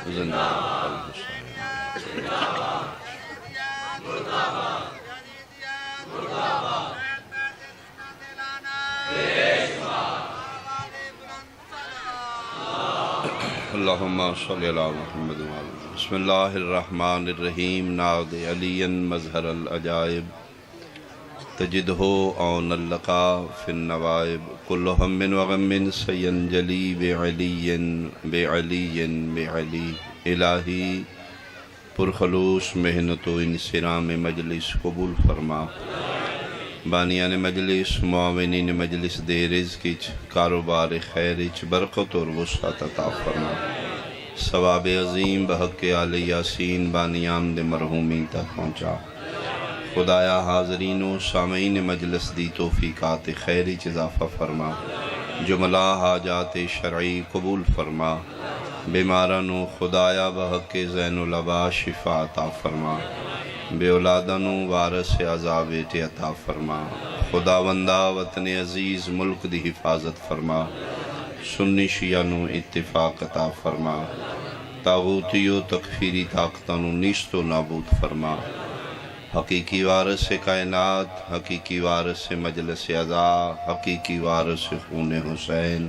زندہ اللہم صلی اللہ محمد بسم اللہ الرحمن الرحیم ناد علی مظہر العجائب تجدہ عون اللقا فی النوائب کل ہم وغم سینجلی بعلی بعلی بعلی الہی پرخلوص محنت و انصرام مجلس قبول فرما بانیان مجلس معاونین مجلس دے رزق کاروبار خیرچ برکت اور وسعت عطا فرما ثواب عظیم بحق آل یاسین بانیان دے مرحومین تک پہنچا خدایا حاضرین و سامعین مجلس دی توفیقات خیرچ اضافہ فرما جملہ حاجات شرعی قبول فرما بیماران و خدایا بحق زین العبا شفا عطا فرما بے اولادانو وارث عذاب بیٹے عطا فرما خداوندہ وطن عزیز ملک دی حفاظت فرما سنی شیعانو اتفاق عطا فرما طاغوتی و تکفیری طاقتانو نیست و نابود فرما حقیقی وارث کائنات حقیقی وارث مجلس عزا حقیقی وارث خون حسین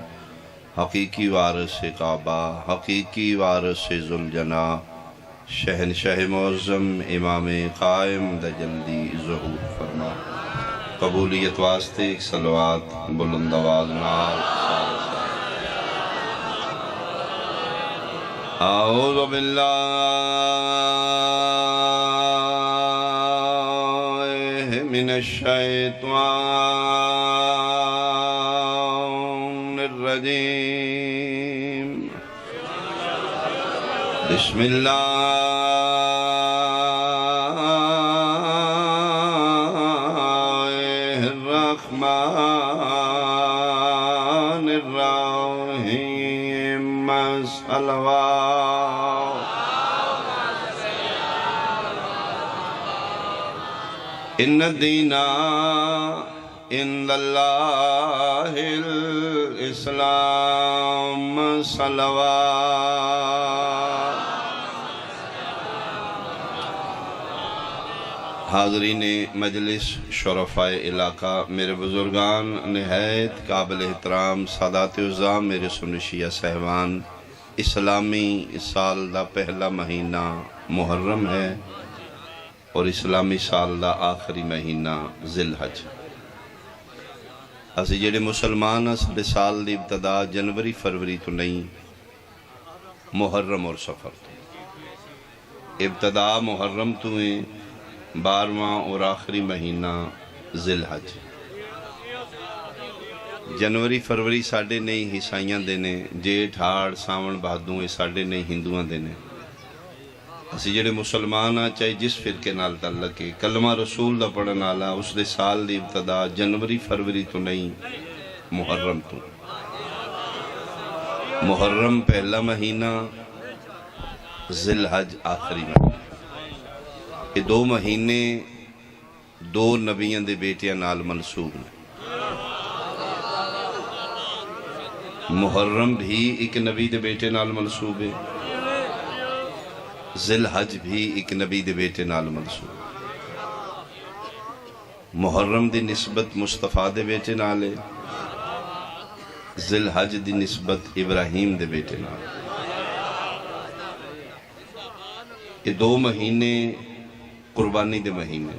حقیقی وارث کعبہ حقیقی وارث ذوالجناح شہنشاہ معظم امام قائم دا جلدی ظہور فرما قبولیت واسطے ایک صلوات بلند آواز نال اعوذ باللہ من الشیطان الرجیم بسم اللہ الرحمن الرحیم صلوات ان الدین عند اللہ الاسلام صلوات حاضرین مجلس شرفائے علاقہ میرے بزرگان نہایت قابل احترام سادات عزام میرے سنشیہ صاحبان اسلامی سال دا پہلا مہینہ محرم ہے اور اسلامی سال دا آخری مہینہ ذی الحج اسی جڑے مسلمان سارے سال دی ابتدا جنوری فروری تو نہیں محرم اور سفر تو ابتدا محرم تو ہیں 12واں اور آخری مہینہ ذی الحج جنوری فروری ساڑھے نہیں عیسائیاں دینے جیٹھ ہاڑ ساون بھادوں یہ ساڑھے نہیں ہندوان دینے اسی جڑے مسلمان چاہے جس فرقے نال تعلق ہے کلمہ رسول دا پڑھن آلا اس دے سال دی ابتدا جنوری فروری تو نہیں محرم تو محرم پہلا مہینہ ذی الحج آخری مہینہ یہ 2 مہینے 2 نبیوں دے بیٹیاں نال منسوب ہیں محرم بھی ایک نبی دے بیٹے نال منسوب ہے ذی الحج بھی ایک نبی دے بیٹے نال منسوب محرم دی نسبت مصطفیٰ دے بیٹے نال ہے ذی الحج دی نسبت ابراہیم دے بیٹے نال یہ 2 مہینے قربانی دے مہینے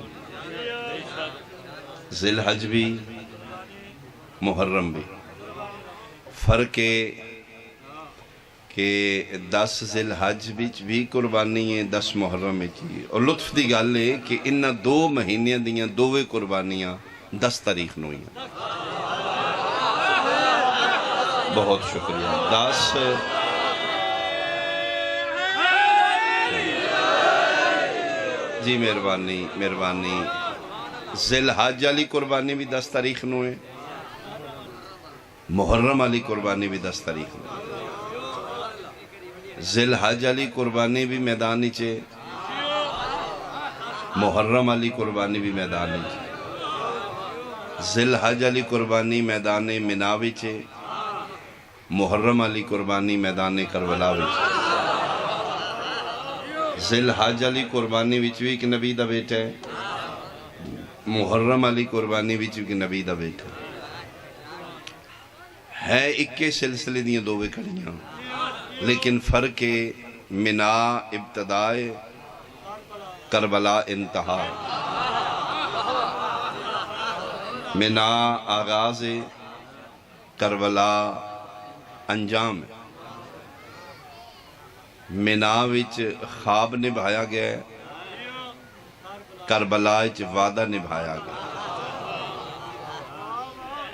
ذی الحج بھی محرم بھی فرق ہے کہ 10 ذی الحج بھی قربانی ہے 10 محرم ہے اور لطف دی گل ہے کہ انہاں 2 مہینیاں دیاں 2 قربانیاں 10 تاریخ نو ہیں بہت شکریہ 10 جی مہربانی مہربانی ذی الحج علی قربانی بھی 10 تاریخ نو ہے محرم علی قربانی بھی 10 تاریخ نو ہے ذی الحج علی قربانی بھی میدانی چھے محرم علی قربانی بھی میدانی چھے ذی الحج علی قربانی میدان مناوی چھے محرم علی قربانی میدان کربلا وچ، ذل حج علی قربانی وچ بھی ایک نبی دا بیٹا ہے، محرم علی قربانی وچ بھی ایک نبی دا بیٹا ہے اکے سلسلے دیاں دوویں کڑیاں، لیکن فرق منا ابتدائے کربلا انتہا، منا آغاز کربلا انجام ہے۔ منا وچ خواب نبھایا گیا ہے، کربلا وچ وعدہ نبھایا گیا۔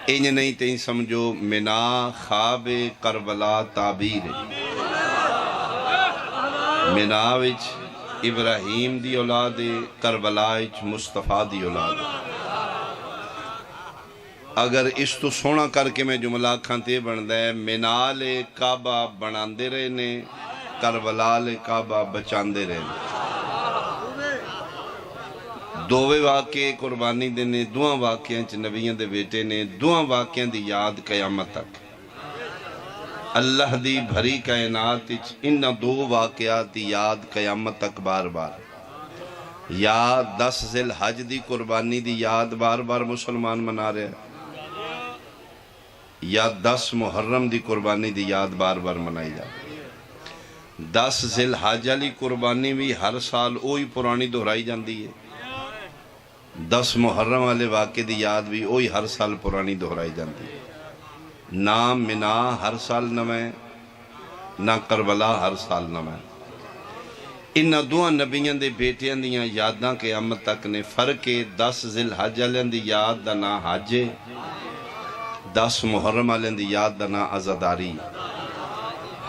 انج نہیں تین سمجھو منا خواب کربلا تعبیر ہے۔ منا وچ ابراہیم دی اولاد ہے، کربلا وچ مصطفیٰ دی اولاد ہے۔ اگر اس تو سونا کر کے میں جملہ کھانتے بندہ ہے، منا لے کعبہ بناندے رہے نے، کربلا لے کعبہ بچاندے رہے نے۔ دووے واقعے قربانی دینے، دوہاں واقعیں چ نبیوں دے بیٹے نے، دوہاں واقعیں دی یاد قیامت تک۔ اللہ دی بھری کائنات وچ انہاں دو واقعات دی یاد قیامت تک بار بار، یا 10 ذی الحج دی قربانی دی یاد بار بار مسلمان منا رہے ہیں، یا 10 محرم دی قربانی دی یاد بار بار منائی جا رہی ہے۔ 10 ذی الحج علی قربانی بھی ہر سال اوہی پرانی دہرائی جاندی ہے، 10 محرم والے واقعے دی یاد بھی اوہی ہر سال پرانی دہرائی جاندی ہے۔ نہ منا ہر سال نویں، نہ کربلا ہر سال نویں۔ انہاں دوہاں نبیوں دے بیٹیاں دیاں یاداں قیامت تک نے۔ فرق 10 ذی الحج والیاں دی یاد دا نا حج، 10 محرم والیاں دی یاد دا نا عزاداری۔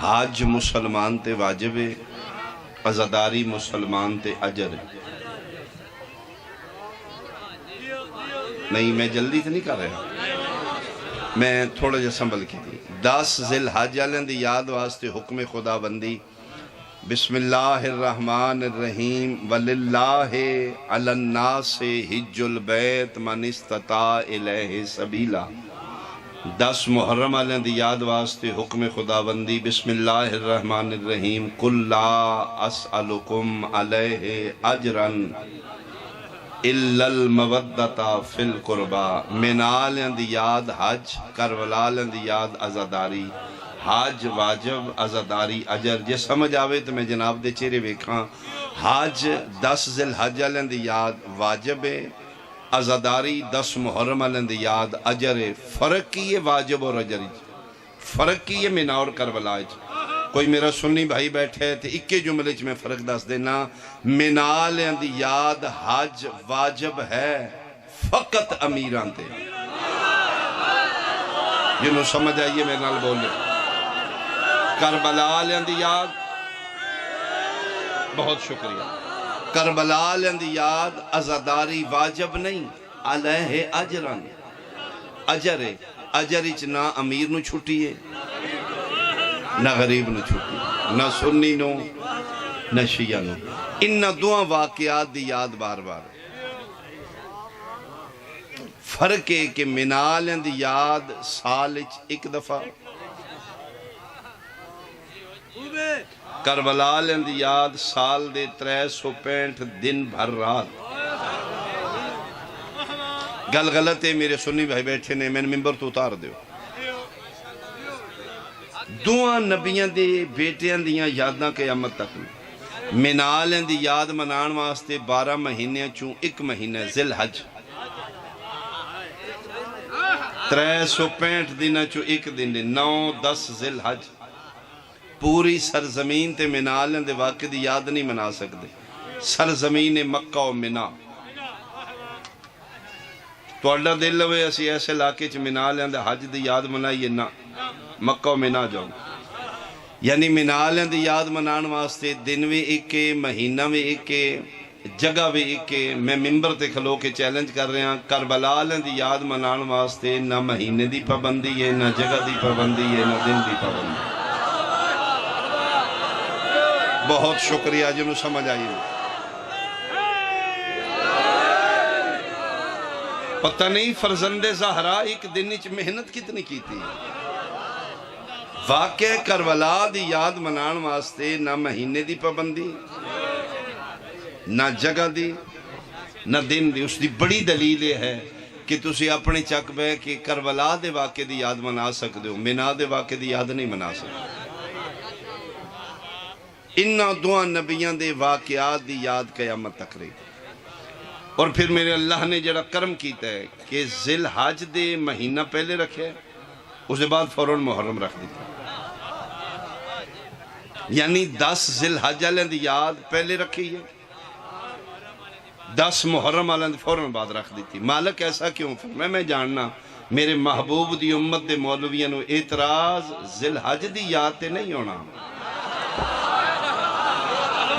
حج مسلمان تے واجب ہے، عزاداری مسلمان تے اجر ہے۔ نہیں میں جلدی تو نہیں کر رہا، میں تھوڑا جا سنبھل کی تھی۔ 10 ذی الحج والیاں دی یاد واسطے حکم خدا بندی، بسم اللہ الرحمن الرحیم، وَلِلَّهِ عَلَى النَّاسِ حِجُّ الْبَيْتِ مَنِ اسْتَطَاعَ إِلَيْهِ سَبِيلًا۔ 10 محرم والیاں دی یاد واسطے حکم خدا بندی، بسم اللہ الرحمن الرحیم، قُلْ لَا أَسْأَلُكُمْ عَلَيْهِ أَجْرًا إِلَّا الْمَوَدَّةَ فِي الْقُرْبَى۔ منا والیاں دی یاد حج، کربلا والیاں دی یاد عزاداری۔ حج واجب، عزاداری اجر۔ جے سمجھ آوے تو میں جناب دے چہرے ویکھاں۔ حج 10 ذی الحج والیاں دی یاد واجب ہے، عزاداری 10 محرم والیاں دی یاد اجر ہے۔ فرق کی ہے واجب اور اجر، فرق کی ہے منا اور کربلا۔ کوئی میرا سنی بھائی بیٹھے تھے، اکے جملے میں فرق دس دینا۔ منا والیاں دی یاد حج واجب ہے فقط امیران تے، جنہوں سمجھ آئیے میرے نال بولے۔ کربلا والیاں دی یاد، بہت شکریہ، کربلا والیاں دی یاد عزاداری واجب نہیں، علیہ اجرن، اجر ہے۔ اجر اچ نہ امیر نو چھٹی ہے، نہ غریب نو چھٹی، نہ سنی نو نہ شیعہ نو۔ انہاں دوہاں واقعات دی یاد بار بار۔ فرق ہے کہ منا والیاں دی یاد سال اچ ایک دفعہ، کربلا والیاں دی یاد سال دے 365 دن بھر رات۔ گل غلط ہے، میرے سنی بھائی بیٹھے نے، میں نے ممبر تو اتار دیو۔ دوہاں نبیاں دے بیٹیاں دیاں یاداں قیامت تک میں۔ منا والیاں دی یاد منان واسطے 12 مہینے چوں ایک مہینہ ذی الحج، 365 دن چوں ایک دن 9-10 ذی الحج۔ پوری سرزمین تے منا والیاں دے واقع دی یاد نہیں منا سکتے، سرزمین مکہ و منا۔ تو اللہ دل ہوئے اسی ایسے علاقے چ منا والیاں دے حج دی یاد منائیے نہ، مکہ و منا جاؤں۔ یعنی منا والیاں دی یاد منان واسطے دن بھی ایک ہے، مہینہ بھی ایک ہے، جگہ بھی ایک ہے۔ میں ممبر تے کھلو کے چیلنج کر رہے ہیں، کربلا والیاں دی یاد منان واسطے نہ مہینے دی پابندی ہے، نہ جگہ دی پابندی ہے، نہ دن دی پابندی ہے۔ بہت شکریہ جنہوں سمجھ آئی۔ پتہ نہیں فرزند زہرا ایک دن چ محنت کتنی کی تھی، واقعہ کربلا دی یاد منان واسطے نہ مہینے دی پابندی، نہ جگہ دی، نہ دن دی. اس دی بڑی دلیل یہ ہے کہ تسی اپنے چک بے کہ کربلا دے واقعے دی یاد منا سکتے ہو، مینا دے واقعے دی یاد نہیں منا سکتے. انہاں دوہاں نبیاں دے واقعات دی یاد قیامت تک رہی. اور پھر میرے اللہ نے جڑا کرم کیتا ہے کہ ذی الحج دے مہینہ پہلے رکھے، اس کے بعد فوراً محرم رکھ دیتا. یعنی 10 ذی الحج والے دی یاد پہلے رکھی ہے، 10 محرم والے دی فوراً بعد رکھ دیتی. مالک ایسا کیوں؟ میں جاننا میرے محبوب دی امت دے مولویاں نو اعتراض ذی الحج دی یاد تے نہیں ہونا،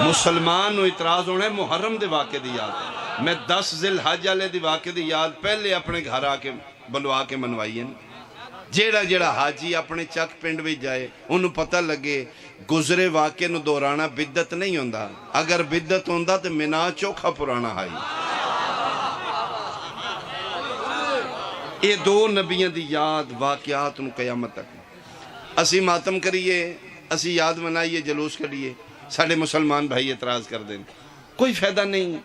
مسلمان نو اعتراض ہونا ہے محرم دے واقعے دی یاد. میں 10 ذی الحج والے دی واقعے دی یاد پہلے اپنے گھر آ کے بلوا کے منوائی ہے. جیڑا حاجی اپنے چک پنڈ بھی جائے انہوں پتہ لگے گزرے واقعے نو دورانا بدت نہیں ہوندا. اگر بدت ہوندا تو منا چوکھا پرانا ہائی. یہ دو نبیوں دی یاد واقعات نو قیامت تک اسی ماتم کریے، اسی یاد منائیے، جلوس کریے، ساڑھے مسلمان بھائی اعتراض کر دیں. کوئی فائدہ نہیں.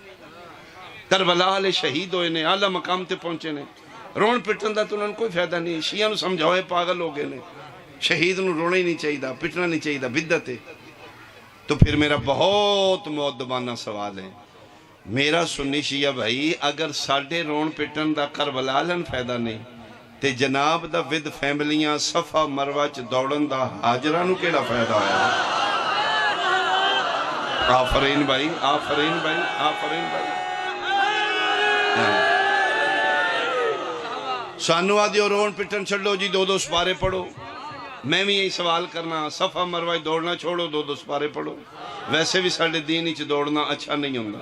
کربلا والے شہید ہوئے نے، اعلیٰ مقام تے پہنچے نے، رون پٹن دا تو انہوں نے کوئی فائدہ نہیں. شیعہ نو سمجھاؤے پاگل ہو گئے نے، شہید نو رونا ہی نہیں چاہیے، پٹنا نہیں چاہیے، بدعت ہے. تو پھر میرا بہت مؤدبانہ سوال ہے، میرا سنی شیعہ بھائی، اگر ساڑھے رون پٹن دا کربلا لن فائدہ نہیں تے جناب دا ود فیملیاں صفا مروہ چ دوڑن دا حاجرہ نو کیڑا فائدہ آیا؟ آفرین بھائی، آفرین بھائی، آفرین بھائی. سانو آدھیو رون پٹن چھڑو جی 2 سپارے پڑھو. میں بھی یہی سوال کرنا، صفا مروہ دوڑنا چھوڑو، 2 سپارے پڑھو. ویسے بھی ساڑھے دین ہی دوڑنا اچھا نہیں ہوندہ.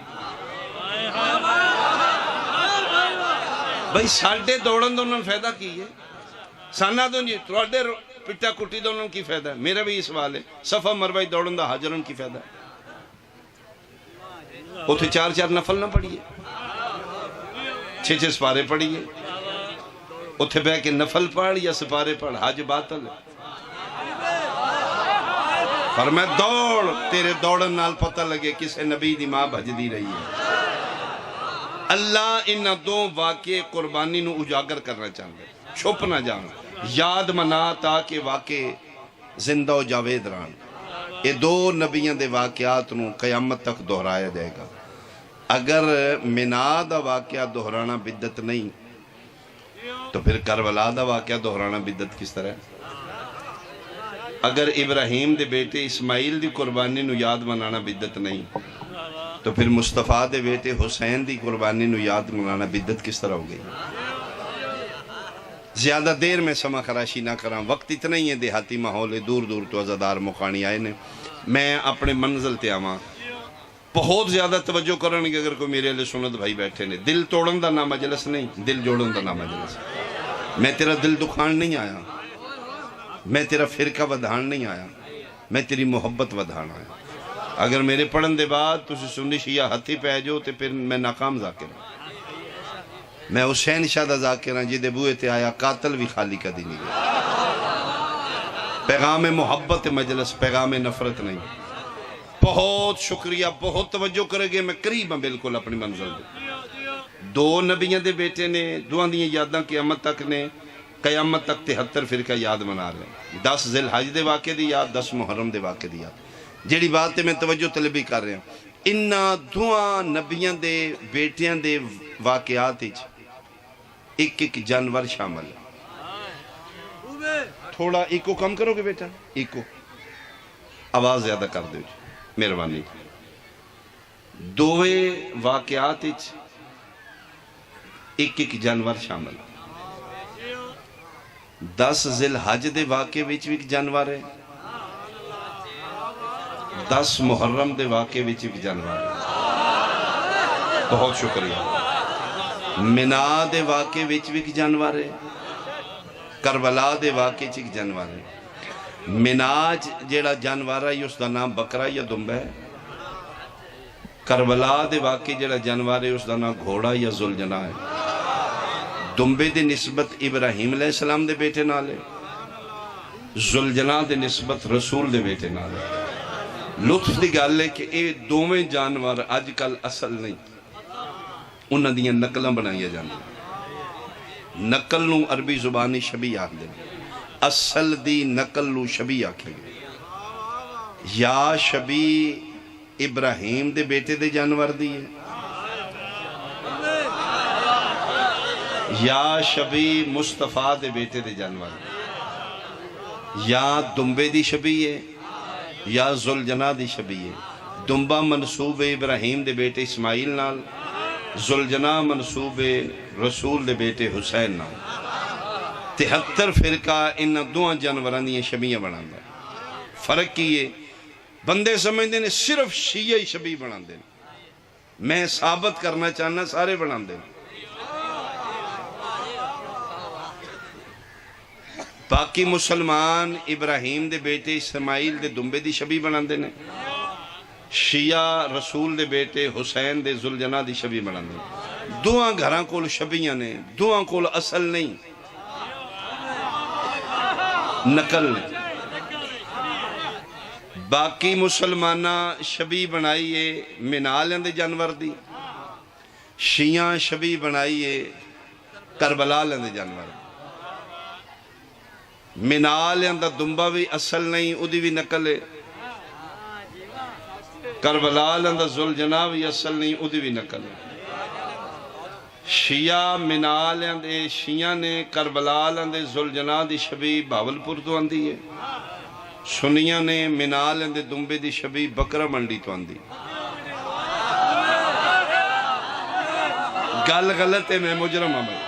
بھائی ساڑھے دوڑن دو انہوں نے فائدہ کی ہے، سانا دو جی توڑے پٹا کٹی دو انہوں کی فائدہ ہے. میرا بھی یہ سوال ہے، صفا مروہ دوڑن دا حاجرن کی فائدہ ہے. اتھے 4 نفل نہ پڑھیے، 6 سپارے پڑھیے. اتھے بے کے نفل پڑھ یا سپارے پڑھ، حج باطل ہے. فرمائے دوڑ، تیرے دوڑن نال پتہ لگے کسے نبی دی ماں بھج دی رہی ہے. اللہ انہاں 2 واقعے قربانی نو اجاگر کرنا چاہتے، چھپ نہ جان، یاد منا تاکہ واقعے زندہ و جاوید رہن. یہ 2 نبیوں دے واقعات نو قیامت تک دہرایا جائے گا. اگر مینا دا واقعہ دہرانا بدت نہیں تو پھر کربلا دا واقعہ دہرانا بدت کس طرح ہے؟ اگر ابراہیم دے بیٹے اسماعیل دی قربانی نو یاد منانا بدت نہیں تو پھر مصطفیٰ دے بیٹے حسین دی قربانی نو یاد منانا بدت کس طرح ہو گئی؟ زیادہ دیر میں سما خراشی نہ کراں، وقت اتنا ہی ہے، دیہاتی ماحول ہے، دور دور تو عزادار مقانی آئے نے. میں اپنے منزل تے آواں بہت زیادہ توجہ کرنے کہ اگر کوئی میرے لئے سنت بھائی بیٹھے نے. دل توڑن دا نہ مجلس نہیں، دل جوڑن دا نہ مجلس. میں تیرا دل دکھان نہیں آیا، میں تیرا فرقہ ودھان نہیں آیا، میں تیری محبت ودھان آیا. اگر میرے پڑھن دے بعد تسی سنی شیعہ ہتھی پہ جو تے پھر میں ناکام ذاکر ہوں. میں حسین شاہ ذاکر ہوں جی دے بوئے تے آیا قاتل بھی خالی کا دی نہیں گیا. پیغام محبت مجلس، پیغام نفرت نہیں. بہت شکریہ، بہت توجہ کرے گے. میں قریب ہوں بالکل اپنی منزل دے. 2 نبیوں دے بیٹے نے، 2 دیاں یاداں قیامت تک نے، قیامت تک 73 فرقہ یاد منا رہے ہیں. 10 ذی الحج دے واقعے دی یاد، 10 محرم دے واقعے دی یاد. جیڑی بات تے میں توجہ طلبی کر رہے ہیں، انہاں 2 نبیوں دے بیٹیاں دے واقعات ایک جانور شامل ہے. تھوڑا ایکو کم کرو گے بیٹا، ایکو آواز زیادہ کر دو جی مہربانی. 2 واقعات ایک جانور شامل. 10 ذی الحج دے واقعے وچ بھی ایک جانور ہے، 10 محرم دے واقعے وچ ایک جانور ہے. بہت شکریہ. مینا دے واقعے وچ بھی ایک جانور ہے، کربلا دے واقعے وچ ایک جانور ہے. مینا جیڑا جانور ہے اس دا نام بکرا یا دمبا ہے. کربلا دے واقعے جیڑا جانور ہے اس دا نام گھوڑا یا ذوالجناح ہے. دمبے دی نسبت ابراہیم علیہ السلام دے بیٹے نال ہے، ذوالجناح دے نسبت رسول دے بیٹے نال لطف دی گل ہے کہ اے دوویں جانور اج کل اصل نہیں انہاں دیاں نقلاں بنائیاں جاندیاں نقل نو عربی زبانی شبیہ آکھدے اصل دی نقل نو شبیہ آکھے گے یا شبیہ ابراہیم دے بیٹے دے جانور دی ہے یا شبیہ مصطفیٰ دے بیٹے دے جانور دی یا دمبے دی شبیہ ہے یا ذوالجناح دی شبیہ ہے دمبا منصوب ابراہیم دے بیٹے اسماعیل نال ذوالجناح منصوب رسول دے بیٹے حسین نال 73 فرقہ ان دوہاں جانوران دی شبیہ بناندہ ہے فرق کیے بندے سمجھتے ہیں صرف شیعہ شبیہ بناندے ہیں میں ثابت کرنا چاہنا سارے بناندے ہیں باقی مسلمان ابراہیم دے بیٹے اسماعیل دے دمبے دی شبیہ بناندے نے شیعہ رسول دے بیٹے حسین دے ذوالجناح دی شبیہ بناندے نے دوہاں گھراں کول شبیہ نے دوہاں کول اصل نہیں نقل نے باقی مسلمانہ شبیہ بنائیے منالیاں دے جانور دی شیعہ شبیہ بنائیے کربلالیاں دے جانور دی منالیاں دا دمبا بھی اصل نہیں ادھی بھی نقل ہے کربلالیاں دا ذوالجناح بھی اصل نہیں ادھی بھی نقل ہے شیعہ منالیاں دے شیعہ نے کربلالیاں دے ذوالجناح دی شبیہ بھاولپور تو آندی ہے سنیاں نے منالیاں دے دمبے دی شبیہ بکرہ منڈی تو آندی گل غلط ہے میں مجرم ہوں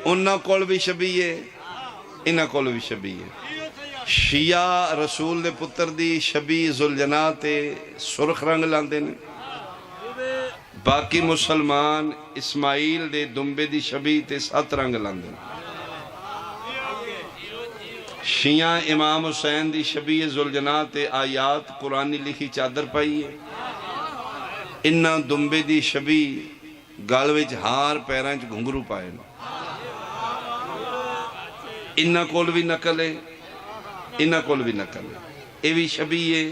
انہاں کول بھی شبیہ ہے انہاں کول بھی شبیہ ہے شیعہ رسول دے پتر دی شبیہ ذوالجناح تے سرخ رنگ لاندے نے باقی مسلمان اسماعیل دے دمبے دی شبیہ تے 7 رنگ لاندے نے شیعہ امام حسین دی شبیہ ذوالجناح تے آیات قرآنی لکھی چادر پائی ہے انہاں دمبے دی شبیہ گل وچ ہار پیراں وچ گھنگرو پائے انہاں کول بھی نقل ہے انہاں کول بھی نقل ہے اے بھی شبیہ ہے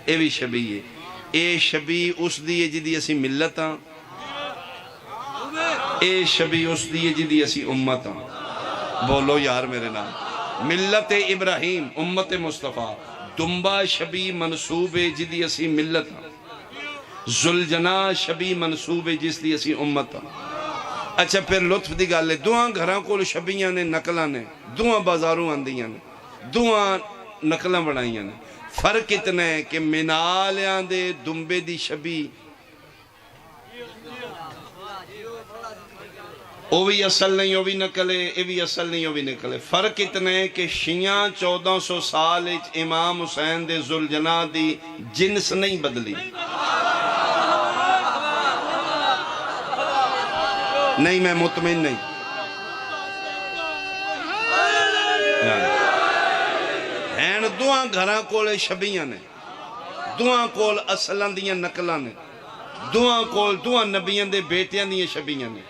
اے بھی شبیہ ہے اے شبیہ اس دی ہے جدی اسی ملت ہاں اے شبیہ اس دی ہے جدی اسی امت ہاں بولو یار میرے نام ملت ابراہیم امت مصطفیٰ دمبا شبیہ منصوب ہے جدی اسی ملت ہاں ذوالجناح شبیہ منصوب ہے جس دی اسی امت ہاں اچھا پھر لطف دی گل ہے دوہاں گھراں کول شبیہاں نے نقلاں نے دوہاں بازاروں آندیاں نے دوہاں نقلاں بنائیاں نے فرق اتنا ہے کہ منالیاں دے دمبے دی شبیہ او بھی اصل نہیں او بھی نقل ہے اے بھی اصل نہیں او بھی نقل ہے فرق اتنا ہے کہ شیعہ 1400 سال امام حسین دے ذوالجناح دی جنس نہیں بدلی نہیں میں مطمئن نہیں ہیں دوہاں گھراں کول شبیہ نے دوہاں کول اصلاں دیاں نقلاں نے دوہاں کول دوہاں نبیاں دے بیٹیاں دیاں شبیہ نے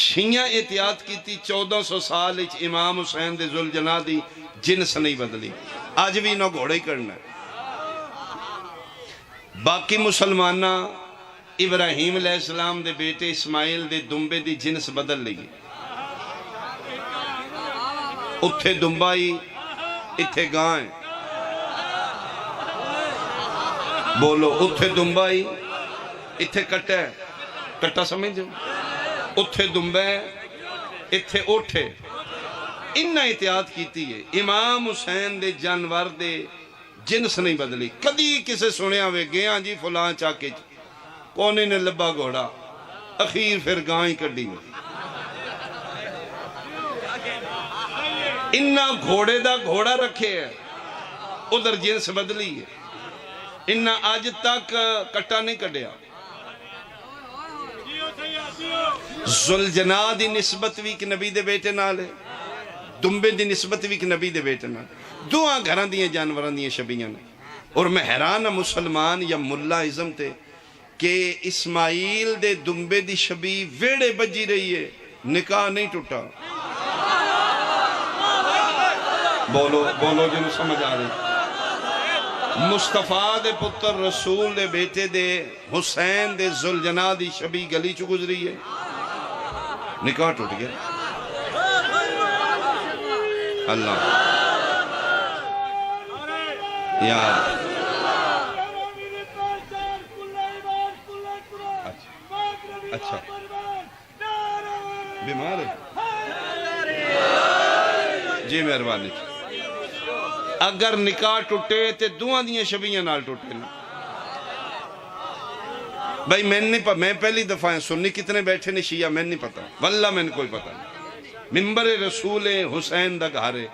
شیعہ احتیاط کیتی 1400 سال امام حسین دے ذوالجناح دی جنس نہیں بدلی آج بھی نہ گھوڑے ہی کرنا ہے باقی مسلمانہ ابراہیم علیہ السلام دے بیٹے اسماعیل دے دمبے دی جنس بدل لئی اتھے دمبائی اتھے گائیں بولو اتھے دمبائی اتھے کٹے کٹا سمجھو اتھے دمبے اتھے اوٹھے انہا احتیاط کیتی ہے امام حسین دے جانور دے جنس نہیں بدلی کدی کسے سنیا ہوئے گیا جی فلاں چاکے کونے نے لبا گھوڑا اخیر پھر گائیں کڈی انہا گھوڑے دا گھوڑا رکھے ہے ادھر جنس بدلی ہے انہا آج تک کٹا نہیں کڈیا ذوالجناح دی نسبت بھی کہ نبی دے بیٹے نال ہے دمبے دی نسبت بھی کہ نبی دے بیٹے نال دوہاں گھران دیئے جانوران دیئے شبیہاں نے اور میں حیران مسلمان یا ملا ازم تے کہ اسماعیل دے دمبے دی شبی ویڑے بجی رہی ہے، نکاح نہیں ٹوٹا۔ بولو بولو جنہوں سمجھ آ رہی۔ مصطفیٰ دے پتر رسول دے بیٹے دے حسین دے ذوالجناح دی شبی گلی چو گزری ہے، نکاح ٹوٹ گیا۔ اللہ یار اچھا بیمار ہے جی مہربانی۔ اگر نکاح ٹوٹے تے دوہاں دیاں شبیاں نال ٹوٹے نا بھائی، میں پہلی دفعہ سنی کتنے بیٹھے نے شیعہ میں نہیں پتا، واللہ میں نے کوئی پتا نہیں۔ ممبر رسول حسین دا گھارے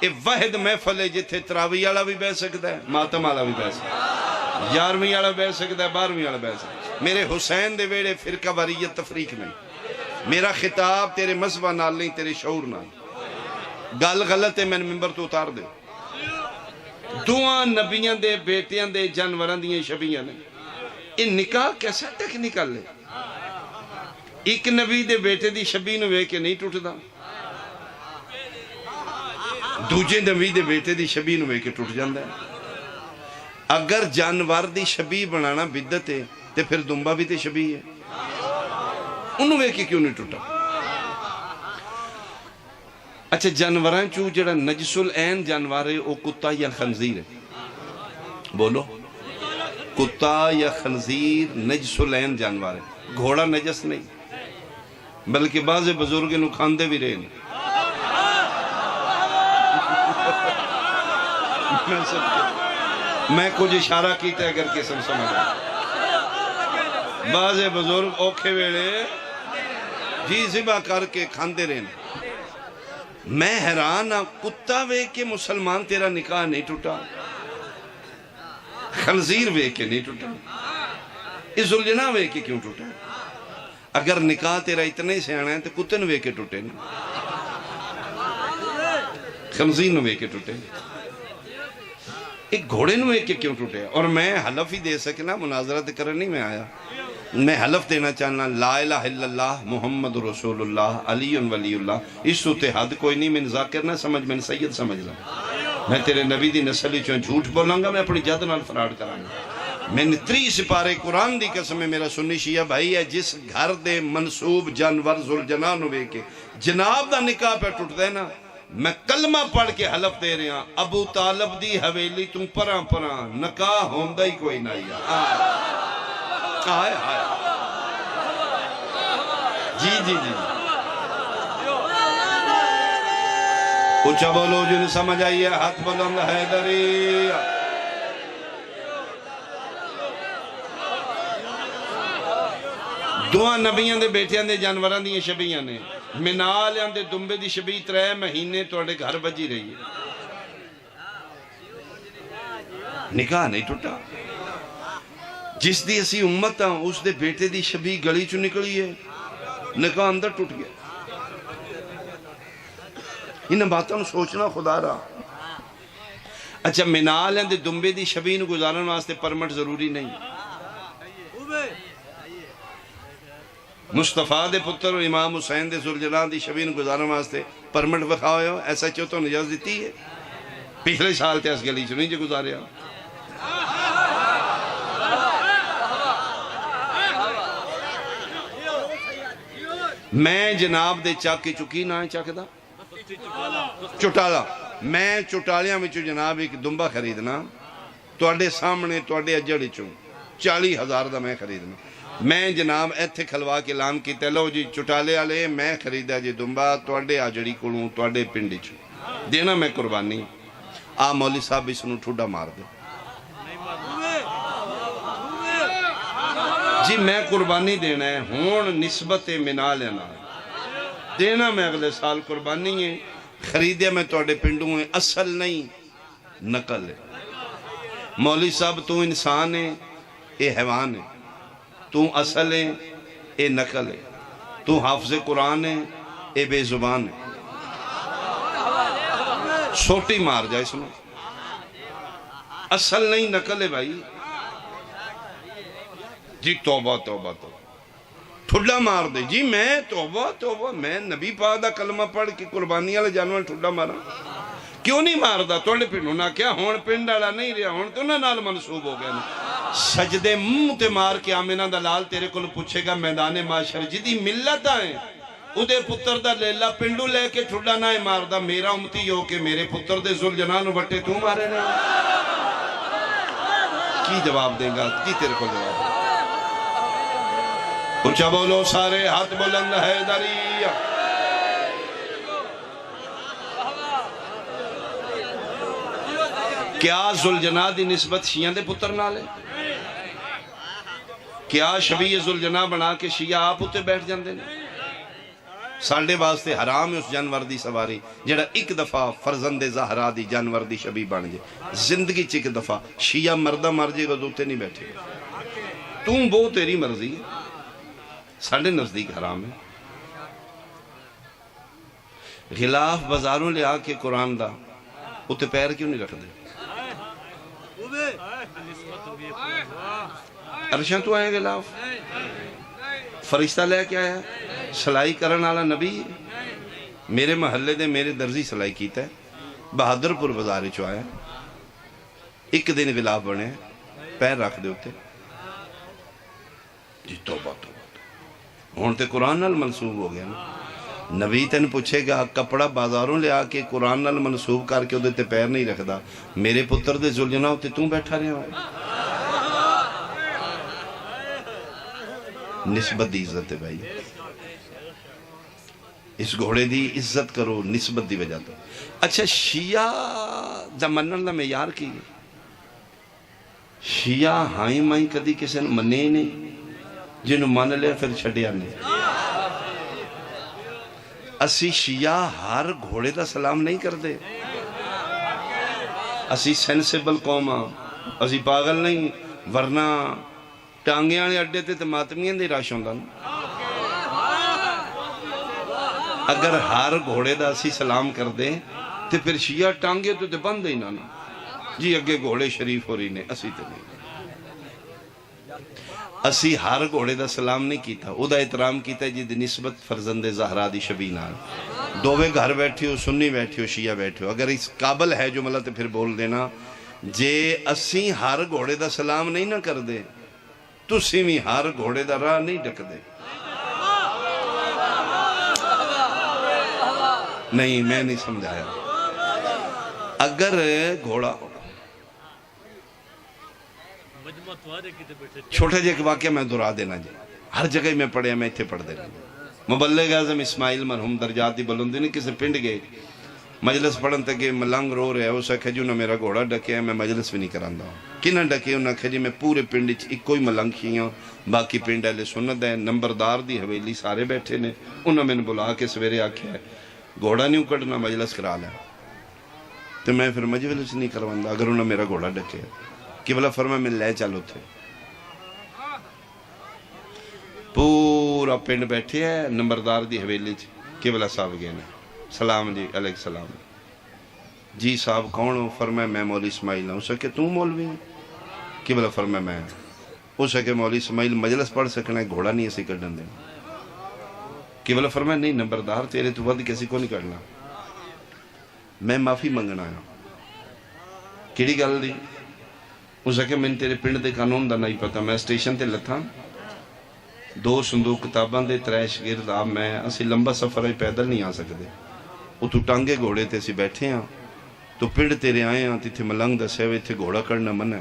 اے واحد محفل ہے جتھے تراویح والا بھی بہ سکتا ہے، ماتم والا بھی بہ سکتا ہے، 11ویں والا بہ سکتا ہے، 12ویں والا بہ سکتا ہے۔ میرے حسین دے ویڑے فرقہ واریت تفریق نہیں۔ میرا خطاب تیرے مذہبہ نال نہیں، تیرے شعور نال۔ گل غلط ہے، میں نے ممبر تو اتار دے۔ دوہاں نبیاں دے بیٹیاں دے جانوراں دیاں شبیاں نے، یہ نکاح کیسا ٹیکنیکل ہے؟ ایک نبی دے بیٹے دی شبی نو وے کے نہیں ٹوٹدا، دوجے نبی دے بیٹے دی شبی نو وے کے ٹوٹ جاندہ ہے۔ اگر جانور دی شبی بنانا بدت ہے تے پھر دنبا بھی تے شبی ہے، انہوں وے کے کیوں نہیں ٹوٹا؟ اچھا جانوران چو جڑا نجس العین جانور ہے وہ کتا یا خنزیر ہے؟ بولو، کتا یا خنزیر نجس العین جانور ہے، گھوڑا نجس نہیں، بلکہ بعض بزرگ نو کھاندے بھی رہے ہیں۔ میں کچھ اشارہ کیتا ہے اگر قسم سمجھ بعض بزرگ اوکھے ویڑے جی ذبح کر کے کھاندے رہے ہیں۔ میں حیران ہاں، کتا وے کے مسلمان تیرا نکاح نہیں ٹوٹا، خنزیر وے کے نہیں ٹوٹا، اس ذوالجناح وے کے کیوں ٹوٹا؟ اگر نکاح تیرا اتنے سے آنا ہے تو کتن وے کے ٹوٹے نا، خنزیر نو وے کے ٹوٹے، ایک گھوڑے نو وے کے کیوں ٹوٹے؟ اور میں حلف ہی دے سکنا، مناظرت کرنے نہیں میں آیا، میں حلف دینا چاہنا لا الہ الا اللہ محمد رسول اللہ علی ولی اللہ۔ اس اتحاد کوئی نہیں، میں ذاکر نہ سمجھ، میں سید سمجھ لوں، میں تیرے نبی دی نسلی چون جھوٹ بولاں گا، میں اپنی جد نال فراڈ کروں گا۔ میں نے 3 سپارے قرآن دی قسم ہے، میرا سنی شیعہ بھائی ہے، جس گھر دے منصوب جانور ذوالجناح نو وے کے جناب دا نکاح پہ ٹوٹ دے نا، میں کلمہ پڑھ کے حلف دے رہا، ابو طالب دی حویلی تم پراں پراں نکاح ہوندہ ہی کوئی نہ آئے آئے جی جی جی اچھا بولو جن سمجھ آئیے، ہاتھ بلند حیدری۔ دوہاں نبیاں دے بیٹیاں دے جانوراں دیاں شبیاں نے، منالیاں دے دنبے دی شبی 3 مہینے توڑے گھر بجی رہی ہے، نکاح نہیں ٹوٹا۔ جس دی اسی امت ہاں اس دے بیٹے دی شبی گلی چو نکلی ہے، نکاح اندر ٹوٹ گیا۔ انہیں باتوں سوچنا خدا رہا۔ اچھا منالیاں دے دنبے دی شبی نو گزارن واسطے پرمٹ ضروری نہیں، مصطفیٰ دے پتر امام حسین دے ذوالجلال دی شبین گزارن واسطے پرمٹ بخواؤ ہو، ایسا چو تو نجاز دیتی ہے، پچھلے سال تے اس گلی چو نہیں جو گزارے ہو۔ میں جناب دے چاکی چکی نہ چاک دا چٹالا، میں چٹالیاں میں چو جناب ایک دنبا خریدنا، توڑے سامنے توڑے اجڑی چو 40,000 دا میں خریدنا، میں جناب ایتھے کھلوا کے اعلان کیتے لو جی چٹالے والے میں خریدا جی دنبا توڑے آجڑی کولوں توڑے پنڈی چو دینا میں قربانی، آ مولی صاحب اس نو ٹھوڑا مار دے جی میں قربانی دینا ہے، ہون نسبت منا لینا دینا میں اگلے سال قربانی ہے، خریدیا میں توڑے پنڈوں ہیں، اصل نہیں نقل ہے۔ مولی صاحب تو انسان ہے، اے حیوان ہے، تو اصل ہے، اے نقل ہے، تو حافظ قرآن ہے، اے بے زبان ہے، سوٹی مار جائے اس میں، اصل نہیں نقل ہے بھائی۔ جی توبہ توبہ توبہ ٹھڈا مار دے جی میں توبہ توبہ میں نبی پاک دا کلمہ پڑھ کے قربانی والے جانور ٹھڈا مارا کیوں نہیں ماردا توڑے پنڈوں نہ کیا ہون پنڈ والا نہیں رہا ہون تو انہاں نال منسوب ہو گیا نا سجدے منہ تے مار کے آمنہ دا لال تیرے کول پوچھے گا میدان معاشر جدی ملت آئیں ادھے پتر دا لیلہ پنڈو لے کے ٹھڈا نہ ماردا میرا امتی ہو کہ میرے پتر دے ذوالجلال وٹے تو مارے نہیں کی جواب دیں گا کی تیرے کو جواب دیں اچھا بولو سارے ہاتھ بلند ہے دری کیا ذوالجناح دی نسبت شیعہ دے پتر نہ لے کیا شبیہ ذوالجناح بنا کے شیعہ آپ اتے بیٹھ جاندے نے ساڑھے واسطے حرام ہے اس جانور دی سواری جڑا ایک دفعہ فرزند زہرا دی جانور دی شبیہ بن جائے زندگی چ ایک دفعہ شیعہ مردہ مر جائے گا دوتے نہیں بیٹھے تم وہ تیری مرضی ہے ساڑھے نزدیک حرام ہے غلاف بازاروں لے آکے قرآن دا اتے پیر کیوں نہیں رکھ دے عرشان تو آئے غلاف فرشتہ لے کے آیا سلائی کرن والا نبی میرے محلے دے میرے درزی سلائی کیتا ہے بہادر پور بازارے چو آیا ایک دن غلاف بنے پیر رکھ دے ہوتے جی توبہ توبہ ہونتے قرآن نال منصوب ہو گیا نا نبی تین پوچھے گا کپڑا بازاروں لے آکے قرآن نال منصوب کر کے ادھے تے پیر نہیں رکھ دا میرے پتر دے ذوالجناح ہوتے توں بیٹھا رہے ہوئے نسبت دی عزت ہے بھائی اس گھوڑے دی عزت کرو نسبت دی وجہ تو اچھا شیعہ دا منن دا معیار کی شیعہ ہائیں مائیں کدی کسی نے منے نہیں جنہوں مان لے پھر چھڑیا نہیں اسی شیعہ ہر گھوڑے دا سلام نہیں کر دے اسی سینسیبل قوم اسی پاگل نہیں ورنہ ٹانگے آنے اڈے تے ماتمیاں دے راش ہوندہ اگر ہر گھوڑے دا اسی سلام کر دے تے پھر شیعہ ٹانگے تو تے بند ہی نہ جی اگے گھوڑے شریف ہو رہی نے اسی تے نہیں اسی ہر گھوڑے دا سلام نہیں کیتا او دا احترام کیتا ہے جی دی نسبت فرزند زہرا دی شبیہ نال دووے گھر بیٹھے ہو سنی بیٹھے ہو شیعہ بیٹھے ہو اگر اس قابل ہے جو ملہ تے پھر بول دینا جے اسی ہر گھوڑے دا سلام نہیں نہ کر دے تو سیمی ہر گھوڑے دا راہ نہیں ڈک دے نہیں میں نہیں سمجھایا اگر گھوڑا چھوٹے جے کے واقعہ میں دورا دینا جی ہر جگہ میں پڑھے میں اتھے پڑھ دینا مبلغ اعظم اسماعیل مرحوم درجاتی بلندی نے کسے پنڈ گئے مجلس پڑھن تک کہ ملنگ رو رہے ہیں اسے کہا جو نہ میرا گھوڑا ڈکے ہیں میں مجلس بھی نہیں کراندہ ہوں کی نہ ڈکے انہوں نے کہا جی میں پورے پنڈ ایک کوئی ملنگ ہی ہوں باقی پنڈ اہلِ سنت ہے نمبردار دی حویلی سارے بیٹھے نے انہوں نے بلا کے سویرے آکھیا ہے گھوڑا نہیں اکڑنا مجلس کرا لیا تو میں پھر مجلس نہیں کرواندہ اگر انہوں نے میرا گھوڑا ڈکے کہ بلا فرمائے میں لے چالو تھے پورا پنڈ بیٹھے ہیں نمبردار دی حویلی کہ بلا صاحب گئے نا سلام جی علیہ السلام جی صاحب کون ہو فرمائے میں مولی اسماعیل ہوں اسے کہ تم مولوی ہیں کہ بلا فرمائے میں اسے کہ مولی اسماعیل مجلس پڑھ سکنا ہے گھوڑا نہیں ایسی کردن دیں کہ بلا فرمائے نہیں نمبردار تیرے تو ود کسی کو نہیں کرنا میں معافی منگنا ہے کیڑی گل دی اسے کہ میں تیرے پنڈ دے قانون دا نہیں پتا میں اسٹیشن تے لتھا 2 صندوق کتاباں دے 3 شگرد آپ میں اسی لمبا سفر ہے پیدل نہیں آ سکتے وہ تو ٹانگے گھوڑے تے اسی بیٹھے ہیں تو پنڈ تیرے آئے ہیں تیتھے ملنگ دسے ہوئے تھے گھوڑا کرنا من ہے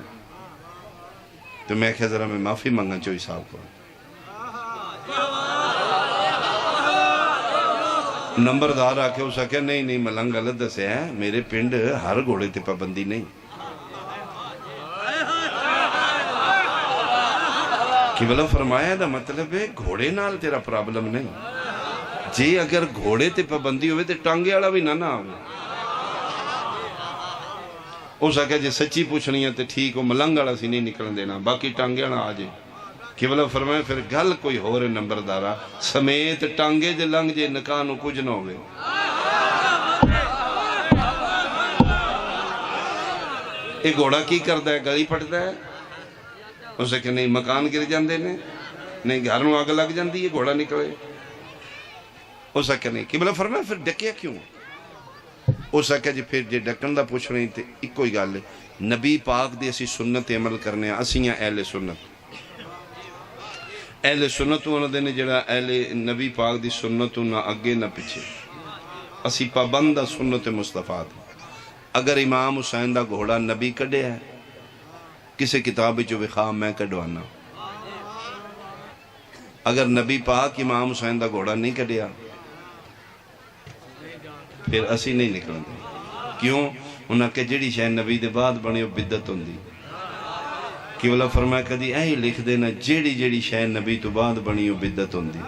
تو میں کہا ذرا میں معافی مانگا چوئی صاحب کو نمبردار آکے اسا کہ نہیں ملنگ غلط دسے ہیں میرے پنڈ ہر گھوڑے تے پابندی نہیں کہ بلا فرمایا دا مطلب ہے گھوڑے نال تیرا پرابلم نہیں جی اگر گھوڑے تے پابندی ہوئے تے ٹانگے والا بھی نہ آوے اسا کہ جی سچی پوچھنی ہے تے ٹھیک ہو ملنگ والا سی نہیں نکلن دینا باقی ٹانگے والا آ جائے کہ بلا فرمایا پھر گل کوئی ہو رہے نمبردارا سمیت ٹانگے دے لنگ جے نکاح نو کچھ نہ ہوئے یہ گھوڑا کی کرتا ہے گلی پڑتا ہے اس کہ نہیں مکان گر جاندے نے، نہیں گھر میں آگ لگ جاندی ہے گھوڑا نکلے. اس کہ نہیں. قبلہ فرمایا پھر ڈکیا کیوں؟ اس کہ جی پھر جی ڈکن دا پوچھ رہی تے ایک کوئی گل ہے، نبی پاک دی اسی سنت عمل کرنے اسیاں اہل سنت. اہل سنت انہوں نے جڑا اہل نبی پاک دی سنت نہ اگے نہ پیچھے، اسی پابند سنت مصطفیٰ دی. اگر امام حسین دا گھوڑا نبی کڈے ہے کسے کتاب جو وخا میں کڈوانا، اگر نبی پاک امام حسین دا گھوڑا نہیں کڈیا پھر اسی نہیں نکلن دے. کیوں؟ انہاں کہ جڑی شے نبی دے بعد بنے وہ بدعت ہوندی. قبلہ فرمایا کدی ایہی لکھ دینا جیڑی شے نبی تو بعد بنی وہ بدعت ہوندی.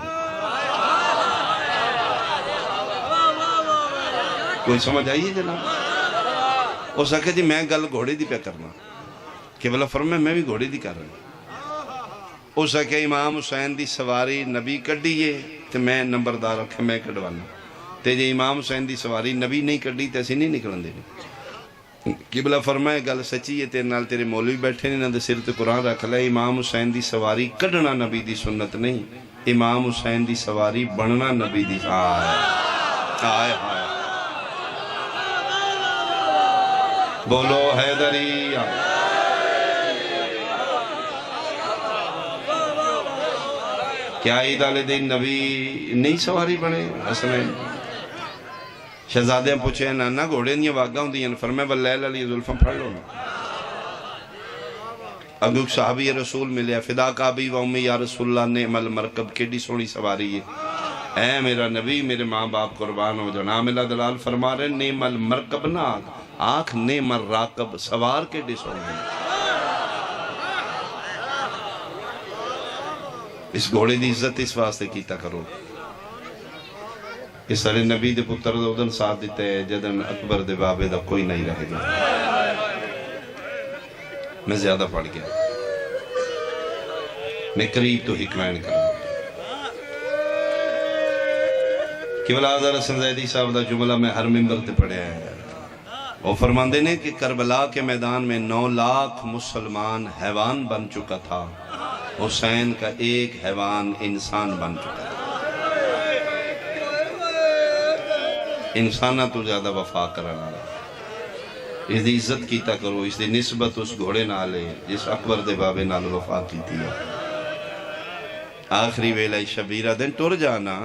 کوئی سمجھ آئیے جناب؟ اس آکھا جی میں گل گھوڑے دی پہ کرنا. قبلہ فرمایا میں بھی گھوڑے دی کر رہا. اس آکھا امام حسین دی سواری نبی کڈیے تو میں نمبردار رکھے میں کڈوانا، تے جے امام حسین دی سواری نبی نہیں کڈی تے اسی نہیں نکلن دے. قبلہ فرمائے گل سچی ہے تیرے نال تیرے مولوی بیٹھے نے دے سر تے قرآن رکھ لے. امام حسین دی سواری کڈنا نبی دی سنت نہیں، امام حسین دی سواری بننا نبی دی. آئے آئے بولو حیدری. کیا عید والے دن نبی نہیں سواری بنے؟ حسنین شہزادیاں پوچھے نانا گھوڑے دیا واگاں ہوں دیاں. فرمائے واللیل علی ظلفاں پڑھ لو نا. اگو ایک صحابی رسول ملے، فدا کابی و امی یا رسول اللہ نعم المرکب، کیڑی سونی سواری ہے. اے میرا نبی میرے ماں باپ قربان ہو جانا. ملا دلال فرما رہے نعم المرکب نہ آنکھ نعم الراکب، سوار کیڑی سونی ہے. اس گھوڑے دی عزت اس واسطے کیتا کرو. اس سارے نبی دے پتر دا ادن ساتھ دیتے ہیں جدن اکبر دے بابے دا کوئی نہیں رہے گا. میں زیادہ پڑھ گیا، میں قریب تو حکمین کروں. قبلہ آزار حسن زیدی صاحب دا جملہ میں ہر ممبر تے پڑھے ہیں. وہ فرماندے نے کہ کربلا کے میدان میں 9 لاکھ مسلمان حیوان بن چکا تھا، حسین کا ایک حیوان انسان بن چکا تھا. انسانہ تو زیادہ وفا کرنا، اس دی عزت کیتا کرو، اس دی نسبت اس گھوڑے نالے جس اکبر دے بابے نال وفا کیتی ہے. آخری ویلہ شبیرہ دن ٹر جانا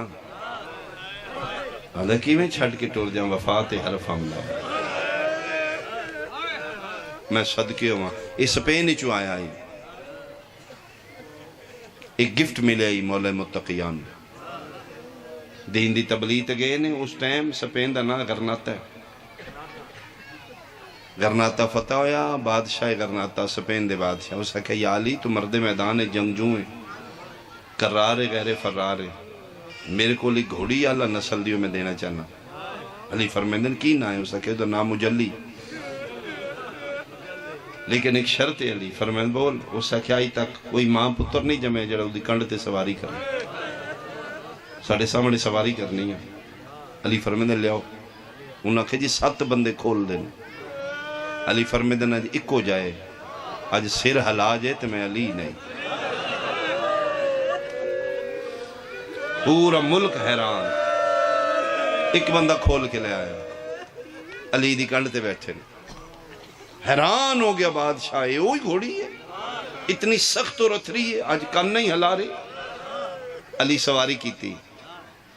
حالانکہ میں چھٹ کے ٹر جاؤں، وفا تے حرف حملہ. میں صدقے ہوں اس سپین ہی چو آیا ہی ایک گفٹ ملے ہی مولا متقیان دین دی تبلیغ گئے نے. اس ٹائم سپین دا نا گرناتا ہے. گرناتا فتح ہویا، بادشاہ گرناتا سپین دے بادشاہ اس کہ یا علی تو مرد میدان جنگجو ہیں، کرار غیر فرار ہے، میرے کو لی گھوڑی اللہ نسل دیو میں دینا چاہنا. علی فرمیندن کی نہ ہے اس کہ تو نام مجلی، لیکن ایک شرط ہے. علی فرمیند بول. اس کہ آئی تک کوئی ماں پتر نہیں جمے جڑا دی کنڈ تے سواری کرے، ساڑھے سامنے سواری کرنی ہے. علی فرمیندن لے آؤ. انہاں کہ جی 7 بندے کھول دیں. علی فرمیندن آج ایک ہو جائے، آج سر حلا جائے تو میں علی نہیں. پورا ملک حیران، ایک بندہ کھول کے لے آیا، علی دی کنڈ تے بیٹھے. حیران ہو گیا بادشاہ، یہ وہی گھوڑی ہے، اتنی سخت اور اتری ہے، آج کان نہیں ہلا رہے. علی سواری کی تھی،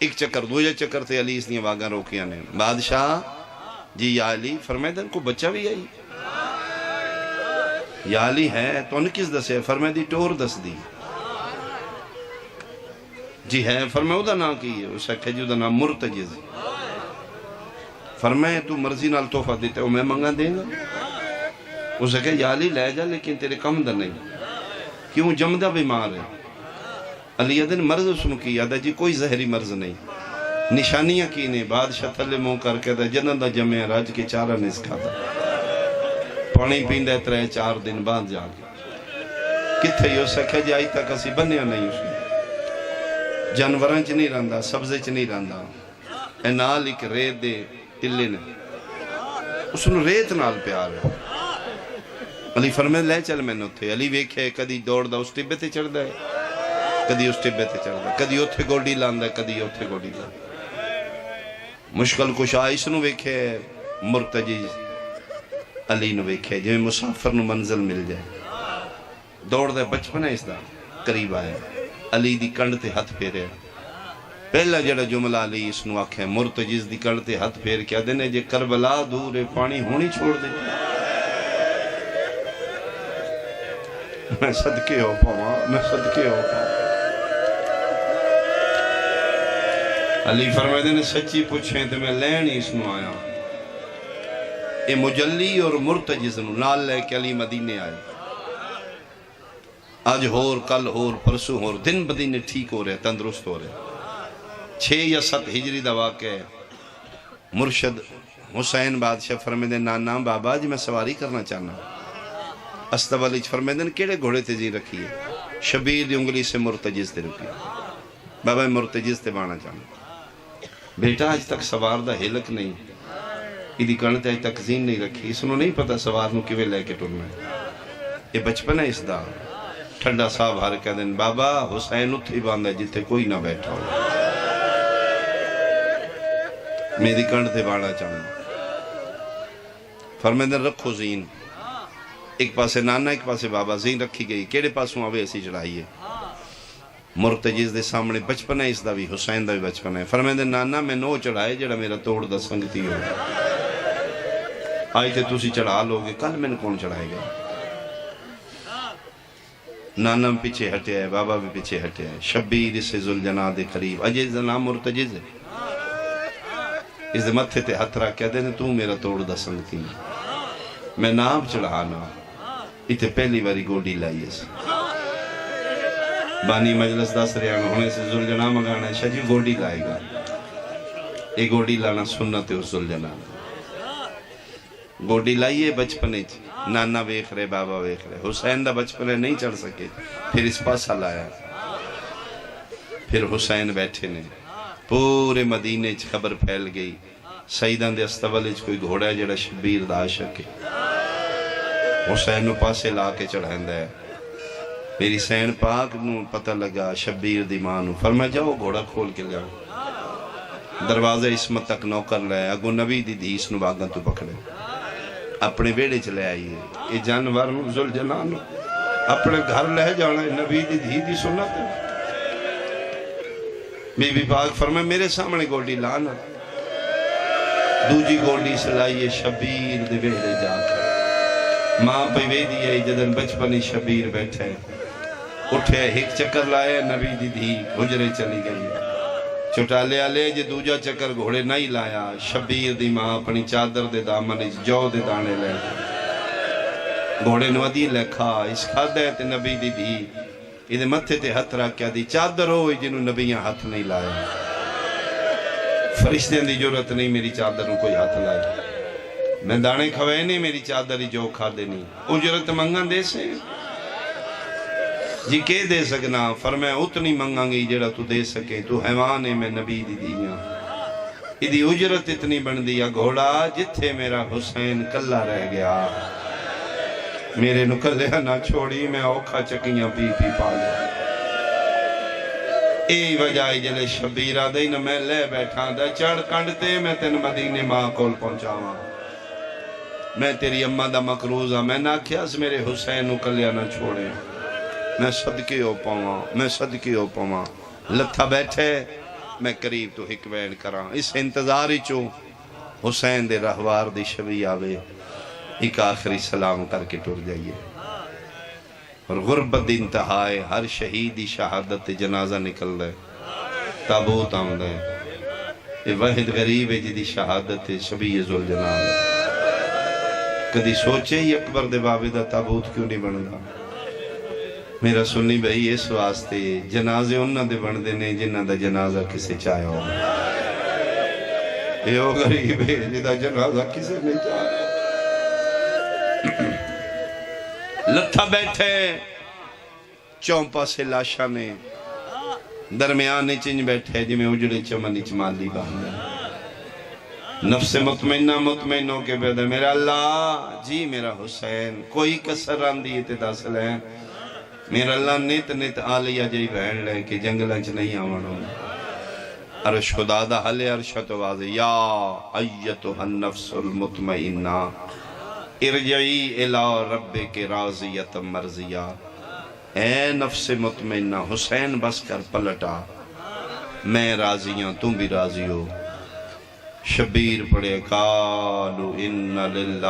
ایک چکر دوجہ چکر تھے. علی اس نے واگاں روکیاں نے. بادشاہ جی یا علی فرمائے دن کو بچہ بھی آئی. یا علی ہے تو انہیں کس دسے؟ فرمائے دی ٹور دس دی. جی ہے. فرمائے او دا نا کی ہے؟ اسے کہ جی او دا نا مرتجز. فرمائے تو مرضی نال تحفہ دیتے ہو میں منگا دیں گا. اسے کہ یا علی لے جا لیکن تیرے کم دا نہیں. کیوں؟ جمدہ بیمار ہے. علی ادن مرض اس میں کی یادہ جی کوئی زہری مرض نہیں. نشانیاں کی نے. بادشاہ تھلے منہ کر کے دا جنن دا جمعہ راج کے چارہ نے اس کھاتا. پانی پیندہ 3-4 دن بعد جا کے کتھے ہی اسے کہ جی آئی تک اسی بنیا نہیں. اس نے جانوران چ نہیں رہندا، سبزے چ نہیں رہندا. اے نال ایک ریت دے ٹلے نے، اس نے ریت نال پیار ہے. علی فرمائے لے چل میں اتھے. علی ویکھے کدی دوڑ دا اس ٹبے تے چڑھ دا ہے, کدی اس ٹبے تے چڑھ دا, کدی اتھے گوڈی لاندا ہے, کدی اتھے گوڈی لاندا. مشکل کشا اس نو ویکھے مرتجی علی نو ویکھے جویں مسافر نو منزل مل جائے. دوڑ دے بچپن ہے اس دا قریب آیا, علی دی کنڈ تے ہتھ پھیرے. پہلا جڑا جملہ علی اس نو آکھے مرتجز دی کنڈ تے ہتھ پھیر کیا دینے جے کربلا دور پانی ہونی چھوڑ دے. میں صدقے ہو پاواں, میں صدقے ہو پاواں. علی فرمائے دینے سچی پوچھیں تے میں لین اس نو آیا. اے مجلی اور مرتجز نو نال لے کے علی مدینے آئے. آج ہور کل ہور پرسوں ہور دن بدن ٹھیک ہو رہے, تندرست ہو رہے. 6 یا 7 ہجری دا واقع ہے. مرشد حسین بادشاہ فرمائے دے نانا بابا جی میں سواری کرنا چاہنا. استوالی فرمائے دے کیڑے گھوڑے تے جی رکھی ہے. شبیر دی انگلی سے مرتجز تے رکی. بابا مرتجز تے بانا چاہنا. بیٹا آج تک سوار دا ہلک نہیں, ایدی کانتے آج تک زین نہیں رکھی. اس نو نہیں پتا سوار نو کیوے لے کے ٹرنا ہے. یہ بچپن ہے اس دا. ٹھنڈا صاحب ہر کہہ دن بابا حسین اتھی باندھا جتے کوئی نہ بیٹھا ہو. میری کنڈ تے باڑا چاہنا. فرمائے دن رکھو زین. ایک پاسے نانا ایک پاسے بابا, زین رکھی گئی. کیڑے پاسوں آوے ایسی چڑھائی ہے. مرتجز دے سامنے بچپن ہے اس دا بھی, حسین دا بھی بچپن ہے. فرمائے دن نانا میں نو چڑھائے جڑا میرا توڑ دا سنگتی ہو. آئی تے تُسی چڑھا لوگے, کل میں نے کون چڑھائے گا. نانا پیچھے ہٹے ہے, بابا بھی پیچھے ہٹے ہے. شبیر سے ذوالجناح دے قریب. اجے نام مرتجز ہے. اس دے متھے تے ہتھ رکھ کہہ دے تو میرا توڑ دا سنگتی. میں نام چڑھانا اتے پہلی باری گوڑی لائی ہے. بانی مجلس دس ریانا ہونے سے ذوالجناح مگانا ہے. شاہ جی گوڑی لائے گا. ایک گوڑی لانا سنت ہے اس ذوالجناح. گوڑی لائیے بچپنے چ. نانا ویکھ رہے, بابا ویکھ رہے. حسین دا بچپنے نہیں چڑھ سکے. پھر اس پاسا لایا. پھر حسین بیٹھے نے. پورے مدینے چ خبر پھیل گئی سیدان دے استوالے چ کوئی گھوڑا ہے جڑا شبیر دا عاشق ہے. حسین نو پاسے لا کے چڑھائندہ ہے. میری سین پاک نو پتہ لگا شبیر دی ماں نو. فرمایا جاؤ گھوڑا کھول کے لیا. دروازہ عصمت تک نوکر لائے. اگو نبی دی دھیس نو باگاں تو پکڑے. اپنے بیڑے چلے آئیے. یہ جانور ذوالجناح نو اپنے گھر لے جانا ہے. نبی دی دھی دی سنت ہے. بی بی پاک فرمائے میرے سامنے گوڑی لانا. دوجی گوڑی سلائیے شبیر دے بیڑے جا کر. ماں پہ وے دیئے جدن بچپنی شبیر بیٹھے. اٹھے ایک چکر لائے نبی دی دھی حجرے چلی گئی. چٹالے آلے جے دوجا چکر گھوڑے نہیں لایا. شبیر دی ماں اپنی چادر دے دامن جو دے دانے لے گھوڑے نوادی لکھا. اس کھادے تے نبی دی دھی یہ متھے تے ہتھ رکھ کیا دی چادر ہوئی جنہوں نبیاں ہاتھ نہیں لائے. فرشتیں دی جرت نہیں میری چادر کوئی ہاتھ لائے. میں دانے کھوئے نہیں میری چادر جو کھا دینی. اجرت منگاں دے سے جی کے دے سکنا. فرمایا اتنی منگاں گی جڑا تو دے سکے. تو حیوان ہے میں نبی دی دیاں. ایدی اجرت اتنی بن دیا. گھوڑا جتھے میرا حسین کلا رہ گیا میرے نکلیا نہ چھوڑی. میں اوکھا چکیاں پی پی پا لیا. ای وجائی جلے شبیرہ دے نہ میں لے بیٹھا دا چڑھ کنڈتے میں تین مدینے ماں کول پہنچاواں. میں تیری اماں دا مقروض ہاں. میں نہ کیاس میرے حسین نکلیا نہ چھوڑے. میں صدقے ہو پاواں, میں صدقے ہو پاواں. لتھا بیٹھے میں قریب تو حکوین کراں. اس انتظار ہی چو حسین دے رہوار دی شبی آوے. ایک آخری سلام کر کے ٹر جائیے. اور غربت انتہائے ہر شہیدی شہادت جنازہ نکل رہے. تابوت آمد ہے. یہ واحد غریب ہے جدی شہادت شبی ذوالجناح. کدی سوچے ہی اکبر دے بابے دا تابوت کیوں نہیں بن گا. میرا سنی بھئی اس واسطے جنازے انہاں دے بن دینے جنہاں دا جنازہ کسے چاہے ہو. یہ وہ غریب ہے جدہ جنازہ کسے نہیں چاہے. لتھا بیٹھے چونپا سے لاشا نے درمیانے چنج بیٹھے جی میں اجڑے چمنی چمالی باندھے. نفس مطمئن ہو کے پیدا میرا اللہ جی میرا حسین کوئی کسر آندی تے دس لیں میرا اللہ نیت آلیا جائی بہن لیں کہ جنگلنچ نہیں آوانوں عرش خدا دا حل عرشت واضح یا ایتها النفس المطمئنہ ارجعی الى ربک راضیت مرضیہ اے نفس مطمئنہ حسین بس کر پلٹا میں راضی ہوں تم بھی راضی ہو شبیر پڑھے قالوا ان للہ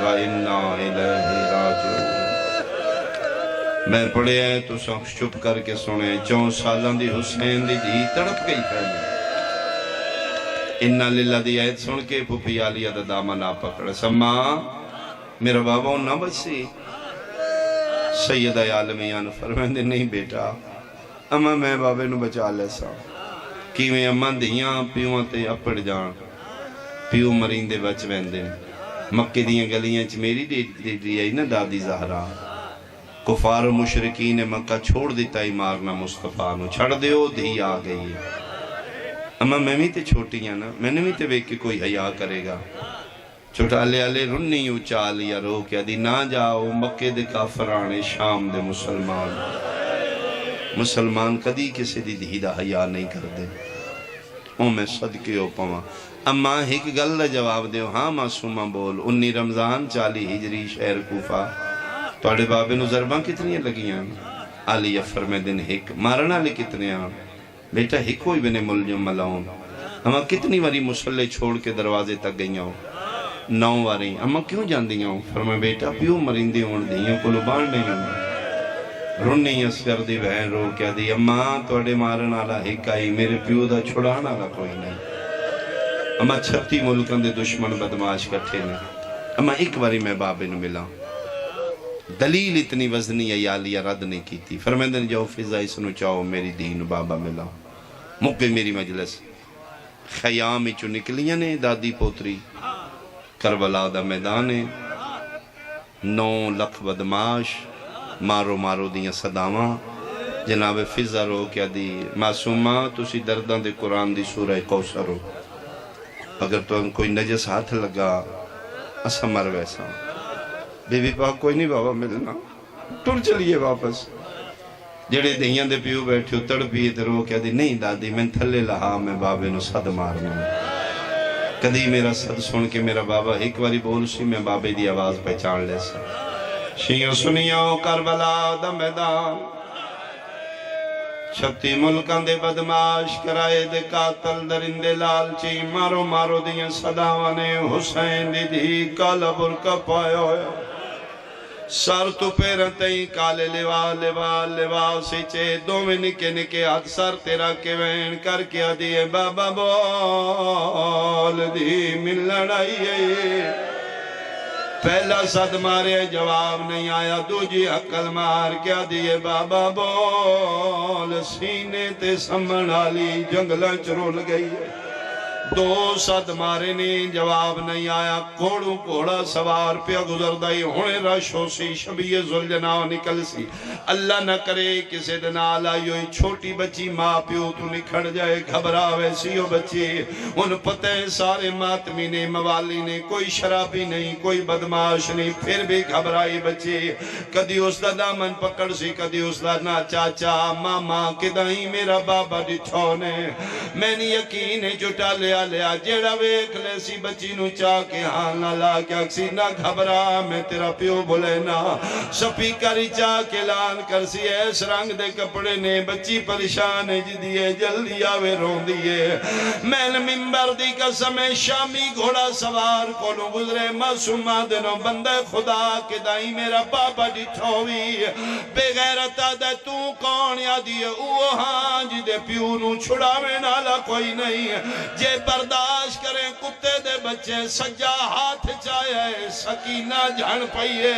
و انا الیہ راجعون میں پڑھے ہیں تو سب چپ کر کے سنے 4 سالان دی حسین دی دھی تڑپ گئی پہلے انہا للہ دی آیت سن کے پھوپھی آلیہ دا دامن آ پکڑے سما میرا بابا نہ بچی سیدہ عالمیان فرمائیں نہیں بیٹا اما میں بابے نو بچا لے سا کی میں اما دیاں پیوں تے اپڑ جان پیوں مریندے بچ ویندے مکے دیاں گلیاں چ میری دی آئی نا دادی زہرا کفار و مشرقین مکہ چھوڑ دیتا ہی مارنا مصطفیٰ نو چھڑ دیو دھی آ گئی ہے اما میں بھی تے چھوٹی ہیں نا میں نے بھی تے ویک کے کوئی حیاء کرے گا چھوٹا لے رنی اچھا لیا رو کیا دی نہ جاؤ مکے دے کافرانے شام دے مسلمان کدی کسی دی دھی دا حیاء نہیں کر دے او میں صدقے ہو پاواں اما ایک گل دا جواب دیو ہاں معصومہ بول 19 رمضان 40 ہجری شہر کوفہ توڑے بابے نو ضرباں کتنی لگیاں آلی افر میں دن ایک مارنا لے کتنے آن بیٹا ایک ہوئی بنے ملجم ملاؤں اما کتنی واری مسلح چھوڑ کے دروازے تک گئیاں ہوں 9 واری اما کیوں جان دیاں ہوں فرمائے بیٹا پیوں مرندے ہون دیاں کو لبان نہیں ہوں رنی اسکر دی بہن رو کیا دی اما توڑے مارنا لا ایک آئی میرے پیوں دا چھڑانا لا کوئی نہیں اما 36 ملکان دے دشمن بدماش کٹھے نے اما ایک واری میں بابے نو ملا دلیل اتنی وزنی عیالیہ رد نہیں کی تھی فرمیندن جاؤ فضائی سنو چاہو میری دین بابا ملا موقع میری مجلس خیامی چو نکلیاں نے دادی پوتری کربلا دا میدانے 9 لکھ بدماش مارو دیاں صداواں جناب فضا رو کیا دی معصومہ تسی دردان دے قرآن دی سورہ کوثر ہو اگر تو ان کوئی نجس ہاتھ لگا اسا مر ویسا بی بی پاک کوئی نہیں بابا ملنا ٹر چلیے واپس جڑے دیاں دے پیو بیٹھے تڑ پیے تے رو کیا دی نہیں دادی میں تھلے لہا میں بابے نو صد مارنا کدی میرا صد سن کے میرا بابا ایک واری بول سی میں بابے دی آواز پہچان لے سا شیعوں سنیوں کربلا دا میدان 36 ملکان دے بدماش کرائے دے قاتل درندے لالچی مارو دیاں صداوانے حسین دی دی کالا برکا پایا ہویا سر تو پیرن تئی کالے لیوا سچے دو میں نکے ہاتھ سر تیرا کے وین کر کیا دیئے بابا بول دی من لڑائی پہلا صد مارے جواب نہیں آیا دوجی عقل مار کیا دیئے بابا بول سینے تے سمن آلی جنگلہ چرول گئی ہے 2 صد مارے نہیں جواب نہیں آیا کوڑا سوار پہ گزر دائی ہونے رشو سی شبیہ ذوالجناح نکل سی اللہ نہ کرے کسی دن آلائی ہوئی چھوٹی بچی ماں پیو تو نکھڑ جائے گھبرا ویسی ہو بچی ان پتہ سارے ماتمی نے موالی نے کوئی شرابی نہیں کوئی بدماش نہیں پھر بھی گھبرائی بچی کدی اس دا دامن پکڑ سی کدی اس دا نا چاچا ماما کدائی میرا بابا ڈٹھونے میں نے یقین ہے جٹا لیا جیڑا ویک لے سی بچی نو چاہ کے ہاں نہ لا کیا کسی نہ گھبرا میں تیرا پیو بولے نا سپی کری چاہ کے لان کر سی ایس رنگ دے کپڑے نے بچی پریشان جی دیئے جلدی آوے رون دیئے میں نے ممبر دی قسم شامی گھوڑا سوار کونو گزرے معصومہ دنو بندہ خدا کے دائی میرا بابا ڈٹھوئی بے غیرتا دے تو کون یا دیئے اوہ ہاں جی دے پیو نو چھڑا میں نالا کوئی نہیں جے برداشت کریں کتے دے بچے سجا ہاتھ چاہے سکینہ جھن پئیے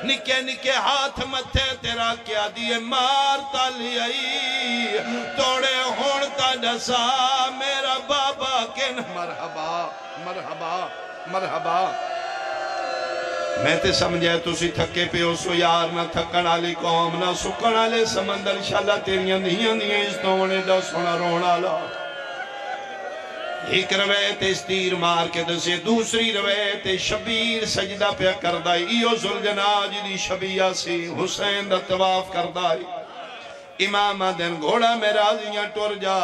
نکے ہاتھ متھے تیرا کیا دیئے مارتا لیائی توڑے ہونتا ڈسا میرا بابا کن مرحبا میں تے سمجھے تسی تھکے پہ ہو سو یار نہ تھکن آلی قوم نہ سکن آلے سمندر انشاءاللہ تیریاں دیاں اس تونے دا سونا رونا لا ایک روایت اس تیر مار کے دسے، دوسری روایت شبیر سجدہ پہ کردائی، ایو ذوالجناح جی شبیہ سی حسین دا طواف کردائی۔ امام آدن گھوڑا میں راضیاں ٹور جا،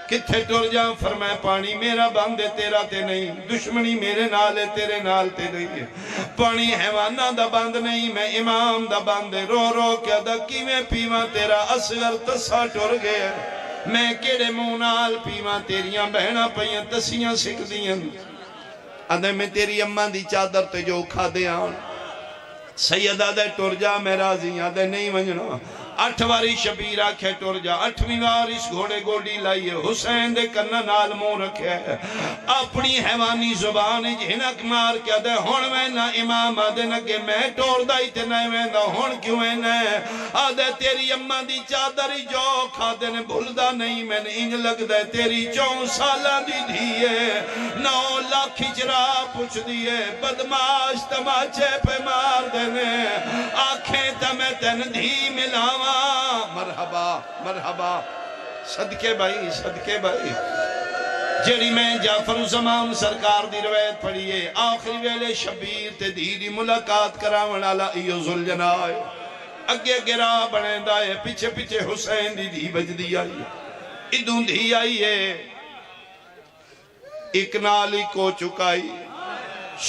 کتھے ٹور جا؟ فرمائے پانی میرا باندے تیرا تے نہیں، دشمنی میرے نالے تیرے نال تے نہیں، پانی حیوانہ دا باند نہیں، میں امام دا باندے رو رو کیا دا کیویں پیواں تیرا اصغر تسا ٹور گیا، میں کیڑے مونال پیواں تیریاں بہنہ پیاں تسیاں سکھ دیاں، آدھے میں تیری اماں دی چادر تے جو کھا دیاں، سیدہ دے ٹور جا میں راضی، آدھے نہیں ونجنا، 8 واری شبیر آکھے ٹور جا، 8ویں وار اس گھوڑے گوڑی لائیے، حسین دے کنہ نال منہ رکھے، اپنی حیوانی زبان جھنک مار کیا دے، ہون میں نہ امام آدھے نگے میں ٹور دائی تے نہ میں دا ہون کیوں ہے نہ، آدھے تیری اماں دی چادری جو کھا دے نے بھولدا نہیں، میں نے انج لگ دے تیری 4 سالہ دی دھیے، 9 لاکھ ہجرا پوچھ دیے، بدماش تماچے پہ مار دینے، آنکھیں تمہیں تن دھی ملاواں، مرحبا مرحبا، صدقے بھائی صدقے بھائی، جیڑی میں جعفر الزمان سرکار دی روایت پڑھیے، آخری ویلے شبیر تے دی ملاقات کراون والا ایو ذوالجناح، اگے گرا بنے دائے، پیچھے پیچھے حسین دی بجدی آئی، ادھوں دھی آئی ہے، ایک نالی کو چکائی،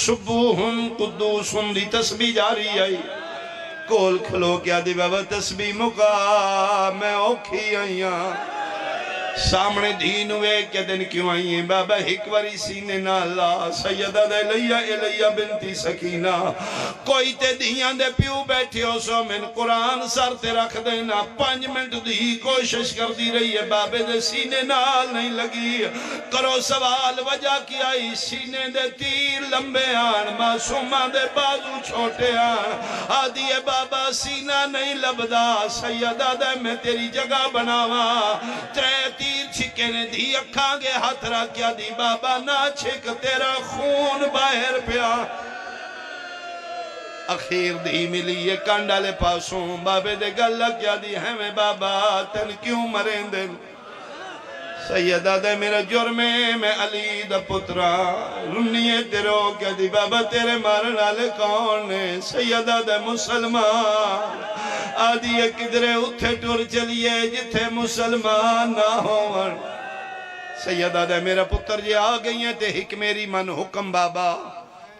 سبوہن قدوسن دی تسبیح جاری آئی، کول کھلو کیا دی بابا تسبیح مکا میں اوکھی آئیاں، سامنے دین ہوئے کہ دن کیوں آئیے بابا ہکواری سینے نالا، سیدہ دے الیہ بنتی سکینہ، کوئی تے دیاں دے پیو بیٹھے ہو سو من قرآن سر تے رکھ دینا، 5 منٹ دی کوشش کر دی رہی ہے، بابے دے سینے نال نہیں لگی، کرو سوال وجہ کی آئی، سینے دے تیر لمبے آن، معصومہ دے بازو چھوٹے آن، آدھی ہے بابا سینہ نہیں لبدا، سیدہ دے میں تیری جگہ بناواں، 3 تیر چھکے نے دی اکھاں گے ہاتھ رکھیا دی بابا نہ چھک تیرا خون باہر پیا، اخیر دی ملی یہ کانڈالے پاسوں، بابے دے گل کیا دی ہمیں بابا تن کیوں مرین دن، سیدہ دے میرا جرمے میں علی دا پترا، رنیے تیرو کیا دی بابا تیرے مارنا لے کون ہے، سیدہ دے مسلمان، آدھی کدرے اتھے ٹور چلیے جتھے مسلمان نہ ہون، سیدہ دے میرا پتر جی آ گئی ہیں تے ہک میری من حکم بابا،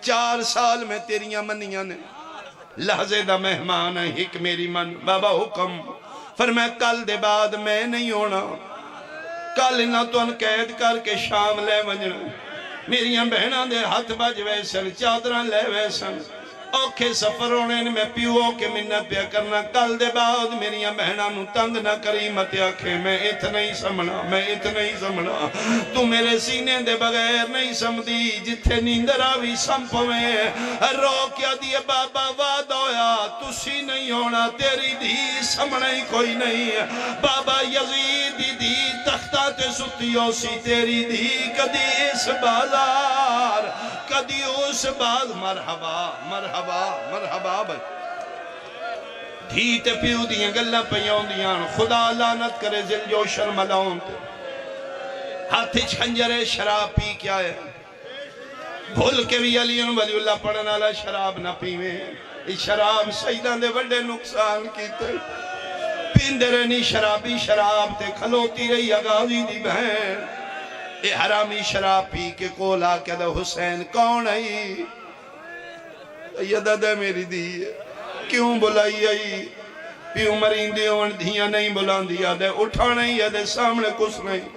4 سال میں تیریاں منیاں نے، لحظے دا مہمان ہے ہک میری من، بابا حکم، فرمائے کل دے بعد میں نہیں ہونا، کل نہ تو ان قید کر کے شام لے ونجنا، میریاں بہناں دے ہاتھ بج ویسن، چادران لے ویسن، اوکھے سفر ہونے میں پیو کے منت پیا کرنا، کل دے بعد میریاں بہناں نو تنگ نہ کری مت آکھے میں اتنا ہی سمنا، میں اتنا ہی سمنا، تو میرے سینے دے بغیر نہیں سمدی، جتھے نیندر آوی سمپ میں، رو کیا دیئے بابا وعد ہویا، تسی نہیں ہونا، تیری دی سمنا ہی کوئی نہیں، بابا یزید دی تختہ تے ستیوں سی، تیری دی کدی اس بازار، کدی اس باز، مرحبا مرحبا مرحبا بھائی، دھی تے پیو دیاں گلہ پیوں دیاں، خدا لعنت کرے ذل جو شرملاؤں تے، ہاتھی چھنجرے شراب پی کیا ہے، بھول کے بھی علی اللہ پڑھنا لا شراب نہ پیویں، اس شراب سیدان دے بڑے نقصان کی تے، پیندے رہنی شرابی شراب تے کھلوتی رہی اغازی دی بہن، اے حرامی شراب پی کے کولا کہ دے حسین کون ہے، سیدہ دے میری دی کیوں بلائی آئی، پیوں مرین دیون دھیاں نہیں بلان دیا دے، اٹھانا ہی ہے دے سامنے کس نہیں،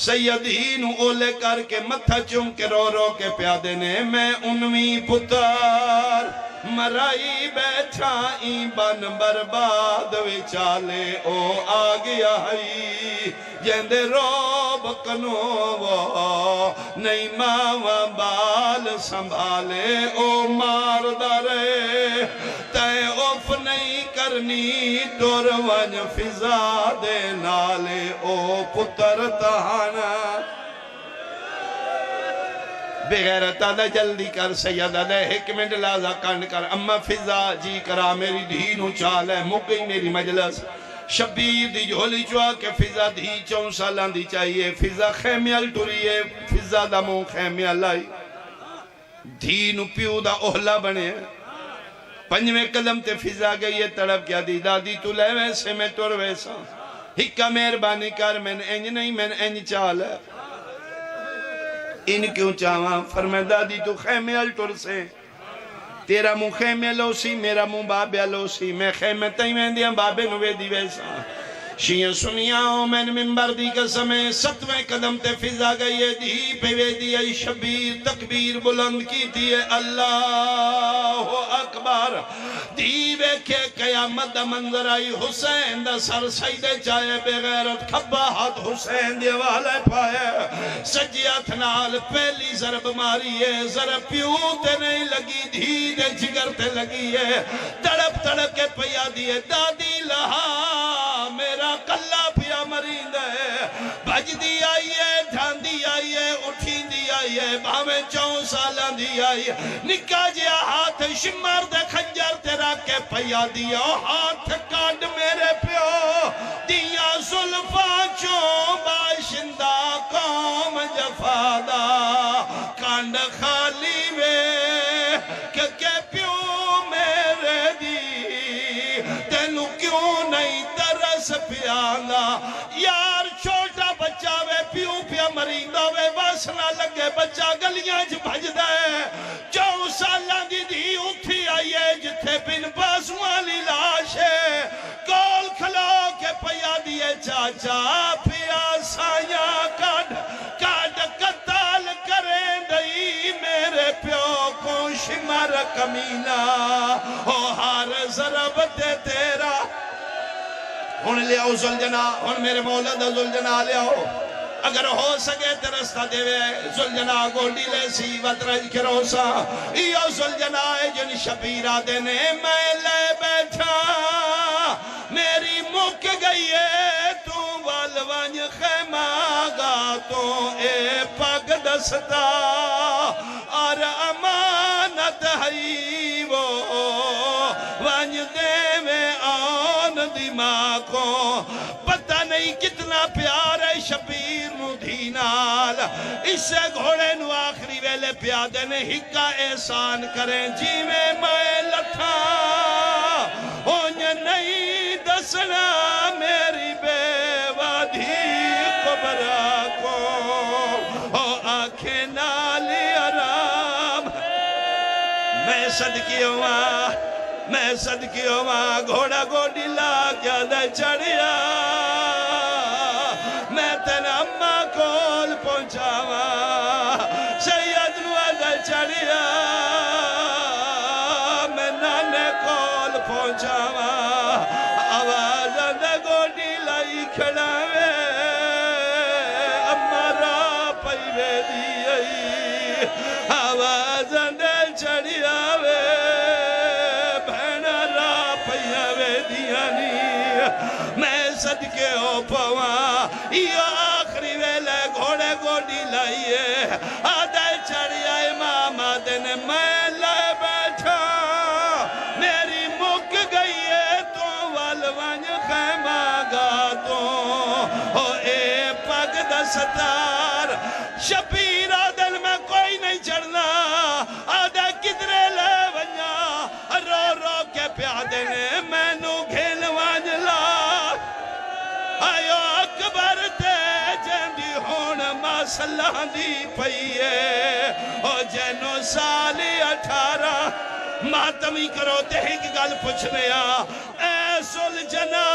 سیدی نو اولے کر کے متھا چم کے رو رو کے پیادے نے، میں 19 پتر مرائی بیٹھا این بن برباد وچالے او آگیا ہی، جیندے رو بکنو وہ نہیں ماں بال سنبھالے او مار دارے، تے اوف نہیں کرنی ڈور ونج فضا دے نالے او پتر تہانا، بغیرتا دا جلدی کر سیدہ دے ایک منٹ لازہ کانڈ کر، اما فضا جی کرا میری دھینو چال ہے، مک گئی میری مجلس، شبیر دی جھولی چوا کے فضا دی 4 سالان دی چاہیے فضا خیمیال ٹوریے فضا دا مون خیمیال آئی دھی نو پیو دا اوہلا بنے 5ویں قدم تے فضا گئی ہے تڑپ کیا دی دادی تو لے ویسے میں تور ویسا ہکا مہربانی کر میں انج نہیں میں انج چال ہے ان کیوں چاہاں فرمائے دادی تو خیمیال ٹور سے تیرا مو خیمے لو سی میرا مو بابے لو سی میں خیمے تائیں میں دیاں بابے نوے دی ویسا شیئن سنیاں میں منبر دی قسمیں 7ویں قدم تے فضا گئی ہے دی پہ وے دی ای شبیر تکبیر بلند کی دی ہے اللہ اکبر دی وے کے قیامت دا منظر آئی حسین دا سر سیدے چاہے بغیرت کھبا ہاتھ حسین دی والے پائے سجیات نال پہلی ضرب ماری ہے ضرب پیوتے نہیں لگی دھی دے جگر تے لگی ہے تڑپ تڑپ کے پیا دی ہے دادی لہا میرا کلا پیا مرید ہے بج دی آئیے دھاندی آئیے اٹھین دی آئیے بھامیں 4 سالان دی آئیے نکا جیا ہاتھ شمار دے خنجر تیرا کے پیا دیا ہاتھ کانڈ میرے پیو دیا ظلفہ چوں باشندہ قوم جفادہ کانڈ خالی میں کہ پیو میرے دی تینو کیوں نہیں ترس پیانا یار چھوٹا بچہ وے پیو پیا مریندہ وے واسنا لگے بچہ گلیاں بھج دے 4 سالان دی دی اٹھی آئیے جتھے بن بازوالی لاشے کول کھلو کے پیا دیے چاچا پیا سایاں کاڈ قتال کریں دئی میرے پیو کو شمار کمینہ ہو ہار ضرب دے تیرا ہن لے آؤ زلجنا ہن میرے مولا دا زلجنا لے آؤ اگر ہو سکے ترستہ دے وے زلجنا گوڑی لے سی وطرج کے روسا ایو زلجنا ہے جن شبیرہ دینے میں لے بیٹھا میری مک گئی ہے تو والوانج خیمہ گا تو اے پاک دستا اور امانت ہے وہ وانج دے میں آن دماغ کو پتہ نہیں کتنا پیار ہے شبیر مدینال اس سے گھوڑے نو آخری ویلے پیادے نے ہکا احسان کریں جی میں لٹھا ہونج نہیں دسنا میری بے وادھی قبرہ کو آنکھیں نالی آرام میں صدقی ہوا گھوڑا گوڑی لا کیا دے چڑھیا میں تین اممہ کول پہنچاوا سید نوہ دے چڑھیا میں نانے کول پہنچاوا آواز دے گوڑی لائی کھڑا وے اممہ را پئی وے دی آواز دے چڑھیا وے میں صدقے ہو پوا یہ آخری ویلے گھوڑے گوڑی لائیے آدھے چڑھی آئے امام آدن میں لائے بیٹھا میری مک گئی ہے تو والوانج خیمہ گا تو اے پاک دستار شبیر آدن میں کوئی نہیں چڑھنا آدھے کدرے لے ونیا رو رو کے پیادے نے میں نو گھیل وانج لا آئیو اکبر تے جندی ہون ماسلہ دی پئیے او جنو سالی 18 ماتمی کرو تے ایک گل پوچھنے اے سلجنا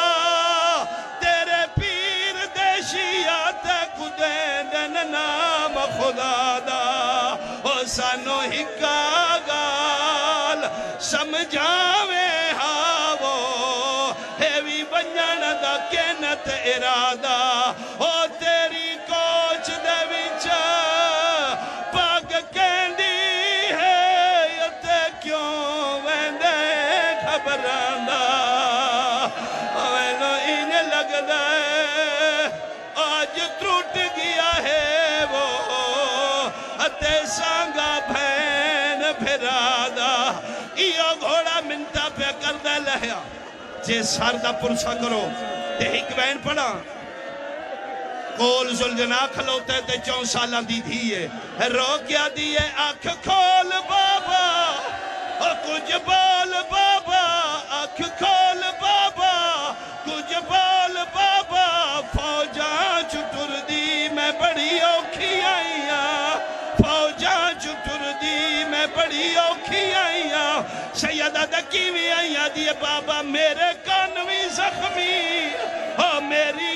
تیرے پیر دیشیات کدین نام خدا دا او سانو ہکا گال سمجھاوے ہاو ہیوی بنجان دا کینت ارادہ او تیری کوچ دے وچا پاک کہندی ہے یتے کیوں ویندے خبراندہ وینو انہیں لگ دے آج ٹوٹ گیا ہے وہ اتے سانگا بھین بھرادہ ایو گھوڑا منتا پہ کر دے لہیا جے سر دا پرسا کرو تے ایک بین پڑھا کول زلجنا کھلوتے تے 4 سالاں دی دھیے رو کیا دیئے آنکھ کھول بابا کچھ بول بابا آنکھ کھول بابا کچھ بول بابا فوجاں چٹر دی میں بڑی اوکھی آئیاں فوجاں چٹر دی میں بڑی اوکھی آئیاں سیدہ دکی بھی آئیاں دیئے بابا میرے کان بھی زخمی میری